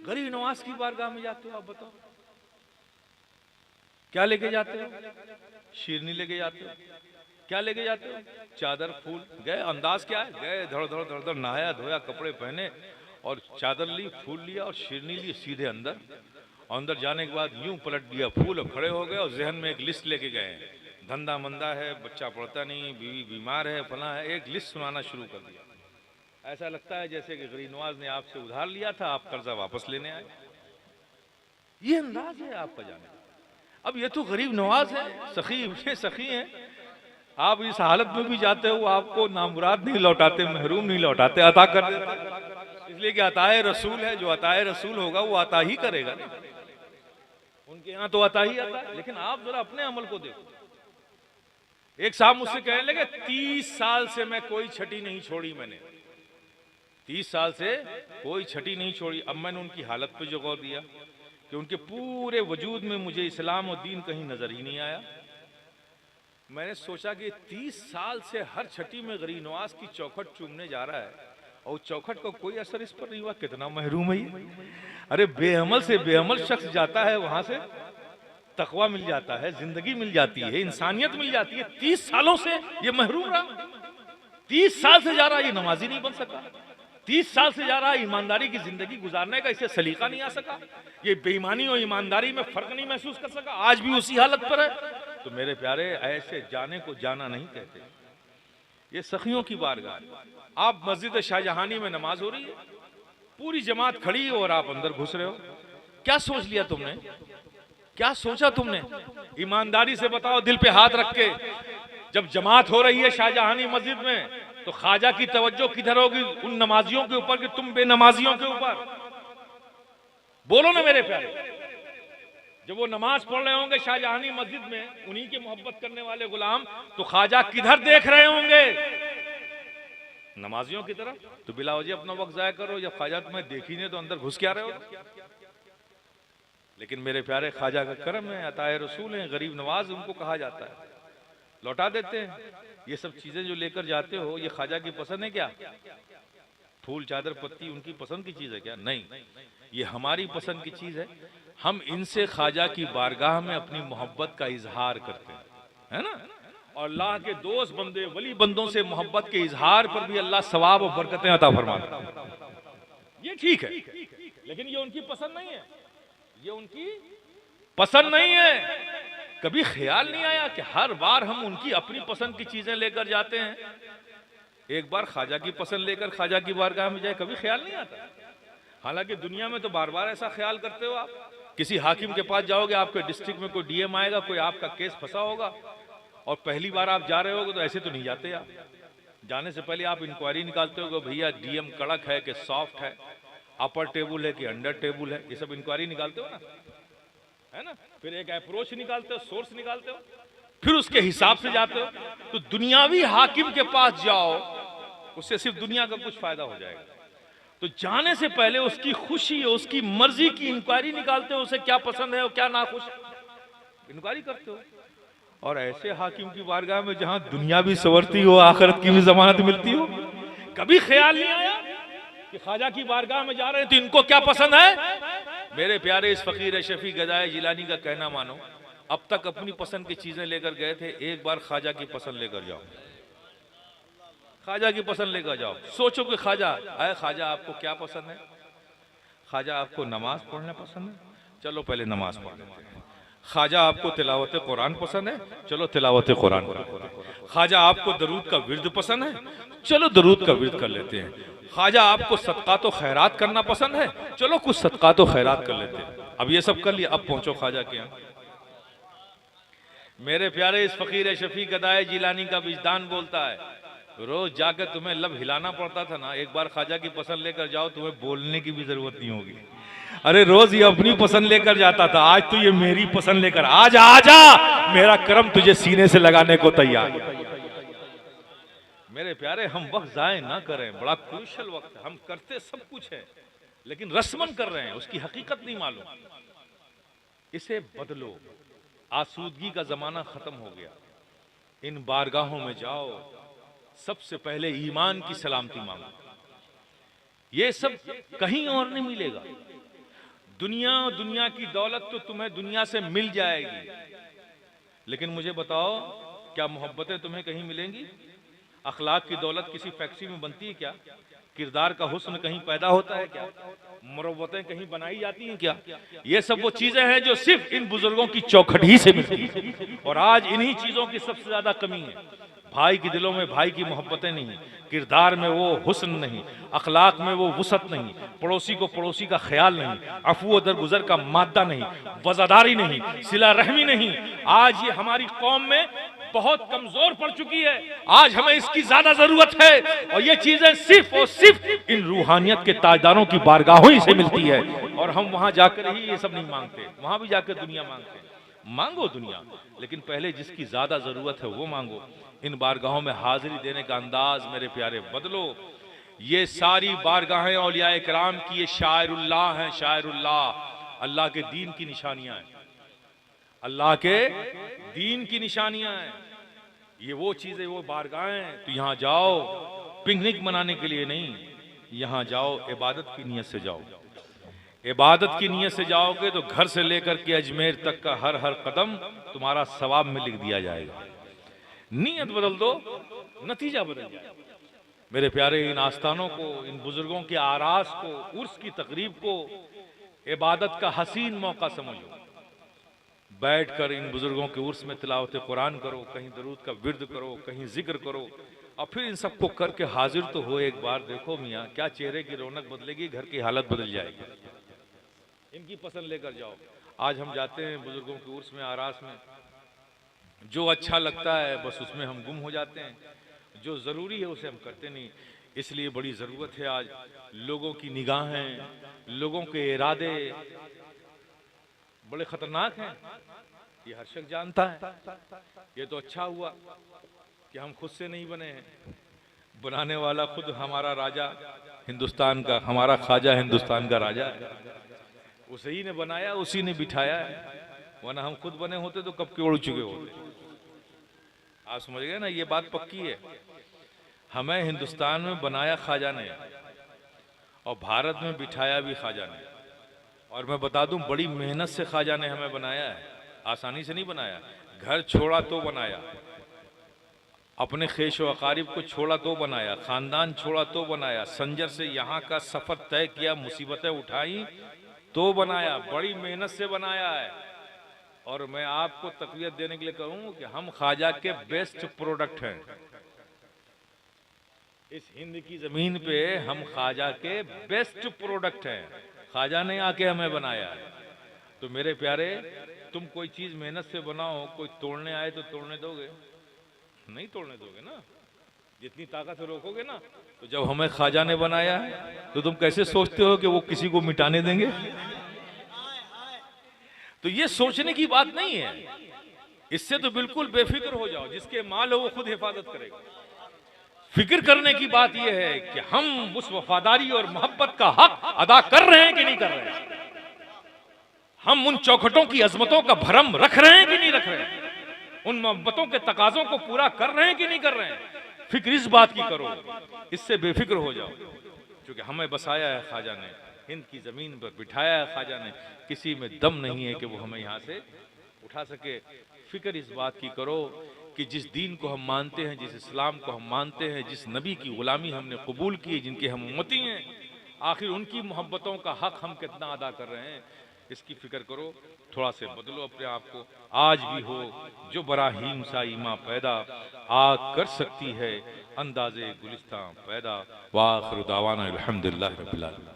S1: गरीब नवाज की बारगाह में जाते हो, आप बताओ क्या लेके जाते हो? शीरनी लेके जाते हो? क्या लेके जाते हो? चादर, फूल। गए, अंदाज क्या है? गए, धड़ धड़ धड़ धड़ नहाया धोया, कपड़े पहने और चादर ली, फूल लिया और शीरनी ली, सीधे अंदर। और अंदर जाने के बाद यूं पलट दिया फूल और खड़े हो गए, और जहन में एक लिस्ट लेके गए, धंधा मंदा है, बच्चा पढ़ता नहीं, बीवी बीमार है, फला है, एक लिस्ट सुनाना शुरू कर दिया। ऐसा लगता है जैसे कि गरीब नवाज ने आपसे उधार लिया था, आप कर्जा वापस लेने आए। ये अंदाज है आपका जाने। अब ये तो गरीब नवाज है, सखी, ये सखी है। आप इस हालत में भी जाते हो, आपको नामुराद नहीं लौटाते, महरूम नहीं लौटाते, अता कर देते। इसलिए कि अताए रसूल है, जो अताए रसूल होगा वो अता ही करेगा। उनके यहाँ तो अता ही आता है। लेकिन आप जरा अपने अमल को देखो। एक साहब मुझसे कहने लगे, 30 साल से मैं कोई छठी नहीं छोड़ी, मैंने 30 साल से कोई छठी नहीं छोड़ी। अब मैंने उनकी हालत पे जो गौर दिया कि उनके पूरे वजूद में मुझे इस्लाम और दीन कहीं नजर ही नहीं आया। मैंने सोचा कि 30 साल से हर छठी में गरीब नवाज की चौखट चूमने जा रहा है, और चौखट का कोई असर इस पर नहीं हुआ। कितना महरूम है ये। अरे बेअमल से बेअमल शख्स जाता है, वहां से तकवा मिल जाता है, जिंदगी मिल जाती है, इंसानियत मिल जाती है। 30 सालों से ये महरूम रहा, 30 साल से जा रहा, ये नमाजी नहीं बन सका, 30 साल से जा रहा ईमानदारी की जिंदगी गुजारने का इसे सलीका नहीं आ सका, ये बेईमानी और ईमानदारी में फर्क नहीं महसूस कर सका, आज भी उसी हालत पर है। तो मेरे प्यारे, ऐसे जाने को जाना नहीं कहते। ये सखियों की बारगाह। आप मस्जिद शाहजहानी में नमाज हो रही है, पूरी जमात खड़ी और आप अंदर घुस रहे हो। क्या सोच लिया तुमने? क्या सोचा तुमने? ईमानदारी से बताओ, दिल पे हाथ रख के। जब जमात हो रही है शाहजहानी मस्जिद में, तो ख्वाजा की तवज्जो किधर होगी? उन नमाजियों के ऊपर कि तुम बेनमाजियों के ऊपर? बोलो ना मेरे प्यारे। जब वो नमाज पढ़ रहे होंगे शाहजहानी मस्जिद में, उन्हीं के मोहब्बत करने वाले गुलाम, तो ख्वाजा किधर देख रहे होंगे? नमाजियों की तरफ। तो बिला वजह अपना वक्त जाया करो, जब ख्वाजा तुम्हें देख ही नहीं तो अंदर घुस के आ रहे हो। लेकिन मेरे प्यारे, ख्वाजा का करम है, अताए रसूल है, गरीब नवाज उनको कहा जाता है, लौटा देते हैं। ये सब चीजें जो लेकर जाते हो, ये ख्वाजा की पसंद है क्या? फूल, चादर, पत्ती उनकी पसंद की चीज है क्या? नहीं, ये हमारी पसंद की चीज है। हम इनसे ख्वाजा की बारगाह में अपनी मोहब्बत का इजहार करते हैं, है ना? और अल्लाह के दोस्त बंदे वली बंदों से मोहब्बत के इजहार पर भी अल्लाह सवाब और बरकतें अता फरमाता है। ये ठीक है, लेकिन ये उनकी पसंद नहीं है, ये उनकी पसंद नहीं है। कभी ख्याल नहीं आया कि हर बार हम उनकी अपनी पसंद की चीजें लेकर जाते हैं? एक बार ख्वाजा की पसंद लेकर ख्वाजा की बारगाह में जाए, कभी ख्याल नहीं आता। हालांकि दुनिया में तो बार बार ऐसा ख्याल करते हो आप। किसी हाकिम के पास जाओगे, आपके डिस्ट्रिक्ट में कोई डीएम आएगा, कोई आपका केस फंसा होगा और पहली बार आप जा रहे होगे तो ऐसे तो नहीं जाते आप। जाने से पहले आप इंक्वायरी निकालते हो भैया डीएम कड़क है कि सॉफ्ट है, अपर टेबल है कि अंडर टेबल है, ये सब इंक्वायरी निकालते हो ना, है ना। फिर एक अप्रोच निकालते हो, सोर्स निकालते हो, फिर उसके हिसाब से जाते हो। तो दुनियावी हाकिम के पास जाओ, उससे सिर्फ दुनिया का कुछ फायदा हो जाएगा। तो जाने से पहले उसकी खुशी, उसकी मर्जी की इंक्वायरी निकालते हो, उसे क्या पसंद है और क्या नाखुश, इंक्वायरी करते हो। और ऐसे हाकिम की बारगाह में जहां दुनिया भी संवरती हो, आखिरत की भी जमानत मिलती हो, कभी ख्याल नहीं आया कि ख्वाजा की बारगाह में जा रहे हैं तो इनको क्या पसंद है? मेरे प्यारे इस फकीर शफी गदाए जिलानी का कहना मानो, अब तक अपनी पसंद की चीजें लेकर गए थे, एक बार ख्वाजा की पसंद लेकर जाओ, ख्वाजा की पसंद लेकर जाओ। सोचो कि ख्वाजा आए, ख्वाजा आपको क्या पसंद है? ख्वाजा आपको नमाज पढ़ना पसंद है, चलो पहले नमाज पढ़ लेते हैं। ख्वाजा आपको तिलावत कुरान पसंद है, चलो तिलावत कुरान कर। ख्वाजा आपको दरूद का विर्द पसंद है, चलो दरूद का विर्द कर लेते हैं। ख्वाजा आपको सदकात व खैरात करना पसंद है, चलो कुछ सदकात व खैरात कर लेते हैं। अब ये सब कर लिया, अब पहुंचो ख्वाजा के यहाँ। मेरे प्यारे इस फकीर शफी गदाए जिलानी का विजदान बोलता है, रोज जाकर तुम्हें लब हिलाना पड़ता था ना, एक बार ख्वाजा की पसंद लेकर जाओ, तुम्हें बोलने की भी जरूरत नहीं होगी। अरे रोज ये अपनी पसंद लेकर जाता था, आज तो ये मेरी पसंद लेकर, आज आजा, मेरा करम तुझे सीने से लगाने को तैयार। मेरे प्यारे, हम वक्त जाए ना करें, बड़ा क्रूशल वक्त है। हम करते सब कुछ है, लेकिन रस्मन कर रहे हैं, उसकी हकीकत नहीं मालूम। इसे बदलो, आसूदगी का जमाना खत्म हो गया। इन बारगाहों में जाओ, सबसे पहले ईमान की सलामती मांगो। ये सब कहीं और नहीं मिलेगा। दुनिया की दौलत तो तुम्हें दुनिया से मिल जाएगी, लेकिन मुझे बताओ, क्या मोहब्बतें तुम्हें कहीं मिलेंगी? अखलाक की दौलत किसी फैक्ट्री में बनती है क्या? किरदार का हुस्न कहीं पैदा होता है क्या? मुरव्वतें कहीं बनाई जाती हैं क्या? ये सब वो चीजें हैं जो सिर्फ इन बुजुर्गों की चौखट ही से मिलती है। और आज इन्हीं चीजों की सबसे ज्यादा कमी है। भाई के दिलों में भाई की मोहब्बतें नहीं, किरदार में वो हुस्न नहीं, अखलाक में वो वुसअत नहीं, पड़ोसी को पड़ोसी का ख्याल नहीं, अफू दरगुजर का मादा नहीं, वजादारी नहीं, सिला रहमी नहीं। आज ये हमारी कौम में बहुत कमजोर पड़ चुकी है। आज हमें इसकी ज्यादा जरूरत है, और ये चीजें सिर्फ और सिर्फ इन रूहानियत के ताजदारों की बारगाहों ही से मिलती है। और हम वहां जाकर ही ये सब नहीं मांगते, वहां भी जाकर दुनिया मांगते। मांगो दुनिया, लेकिन पहले जिसकी ज्यादा जरूरत है वो मांगो। इन बारगाहों में हाजिरी देने का अंदाज मेरे प्यारे बदलो। ये सारी बारगाहें औलिया इकराम की ये शायरुल्लाह हैं, शायरुल्लाह, अल्लाह के दीन की निशानियां हैं, अल्लाह के दीन की निशानियां हैं। ये वो चीजें, वो बारगाहें हैं। तो यहाँ जाओ पिकनिक मनाने के लिए नहीं, यहाँ जाओ इबादत की नीयत से जाओ। इबादत की नीयत से जाओगे तो घर से लेकर के अजमेर तक का हर हर कदम तुम्हारा सवाब में लिख दिया जाएगा। नीयत बदल दो, नतीजा बदल जाएगा। मेरे प्यारे, इन आस्थानों को, इन बुजुर्गों के आरास को, उर्स की तकरीब को इबादत का हसीन मौका समझो। बैठकर इन बुजुर्गों के उर्स में तिलावत कुरान करो, कहीं दरूद का विर्द करो, कहीं जिक्र करो, और फिर इन सबको करके हाजिर तो हो एक बार। देखो मियाँ, क्या चेहरे की रौनक बदलेगी, घर की हालत बदल जाएगी। इनकी पसंद लेकर जाओ। आज हम जाते हैं बुजुर्गों के उर्स में, आरास में, जो अच्छा लगता है बस उसमें हम गुम हो जाते हैं, जो जरूरी है उसे हम करते नहीं। इसलिए बड़ी जरूरत है आज, लोगों की निगाहें, लोगों के इरादे बड़े खतरनाक हैं, ये हर शख्स जानता है। ये तो अच्छा हुआ कि हम खुद से नहीं बने हैं, बनाने वाला खुद हमारा राजा हिंदुस्तान का, हमारा ख्वाजा हिंदुस्तान का राजा है। उसे ही ने बनाया, उसी ने बिठाया है, वरना हम खुद बने होते तो कब के उड़ चुके होते। आप समझ गए ना, ये बात पक्की है। हमें हिंदुस्तान में बनाया ख्वाजा ने, और भारत में बिठाया भी ख्वाजा ने। और मैं बता दूं, बड़ी मेहनत से ख्वाजा ने हमें बनाया है, आसानी से नहीं बनाया। घर छोड़ा तो बनाया, अपने खेश व अकारिब को छोड़ा तो बनाया, ख़ानदान छोड़ा तो बनाया, संजर से यहाँ का सफ़र तय किया, मुसीबतें उठाई तो बनाया, बड़ी मेहनत से बनाया है। और मैं आपको तक़वियत देने के लिए कहूँ कि हम ख्वाजा के बेस्ट प्रोडक्ट हैं। इस हिंद की ज़मीन पे हम ख्वाजा के बेस्ट प्रोडक्ट हैं। ख्वाजा ने आके हमें बनाया है। तो मेरे प्यारे, तुम कोई चीज़ मेहनत से बनाओ, कोई तोड़ने आए तो तोड़ने दोगे? नहीं तोड़ने दोगे ना। जितनी ताकत से रोकोगे ना। तो जब हमें ख्वाजा ने बनाया है तो तुम कैसे सोचते हो कि वो किसी को मिटाने देंगे? तो ये सोचने की बात नहीं है। इससे तो बिल्कुल बेफिक्र हो जाओ, जिसके माल हो वो खुद हिफाजत करेगा। फिक्र करने की बात यह है कि हम उस वफादारी और मोहब्बत का हक अदा कर रहे हैं कि नहीं कर रहे हैं, हम उन चौखटों की अजमतों का भरम रख रहे हैं कि नहीं रख रहे हैं, उन मोहब्बतों के तकाजों को पूरा कर रहे हैं कि नहीं कर रहे हैं। फिक्र इस बात की करो, इससे बेफिक्र हो जाओ, क्योंकि हमें बसाया है ख्वाजा ने, हिंद की जमीन पर बिठाया है ख्वाजा ने। किसी में दम नहीं है कि वो हमें यहाँ से उठा सके। फिक्र इस बात की करो कि जिस दीन को हम मानते हैं, जिस इस्लाम को हम मानते हैं, जिस नबी की गुलामी हमने कबूल की, जिनके हम उम्मती हैं, आखिर उनकी मोहब्बतों का हक हम कितना अदा कर रहे हैं, इसकी फिक्र करो। थोड़ा से बदलो अपने आप को। आज भी हो जो बराहीम सा ईमा पैदा, आग कर सकती है अंदाजे गुलिस्तां पैदा। वाखिर दावाना अल्हम्दुलिल्लाह रब्बिल आलमीन।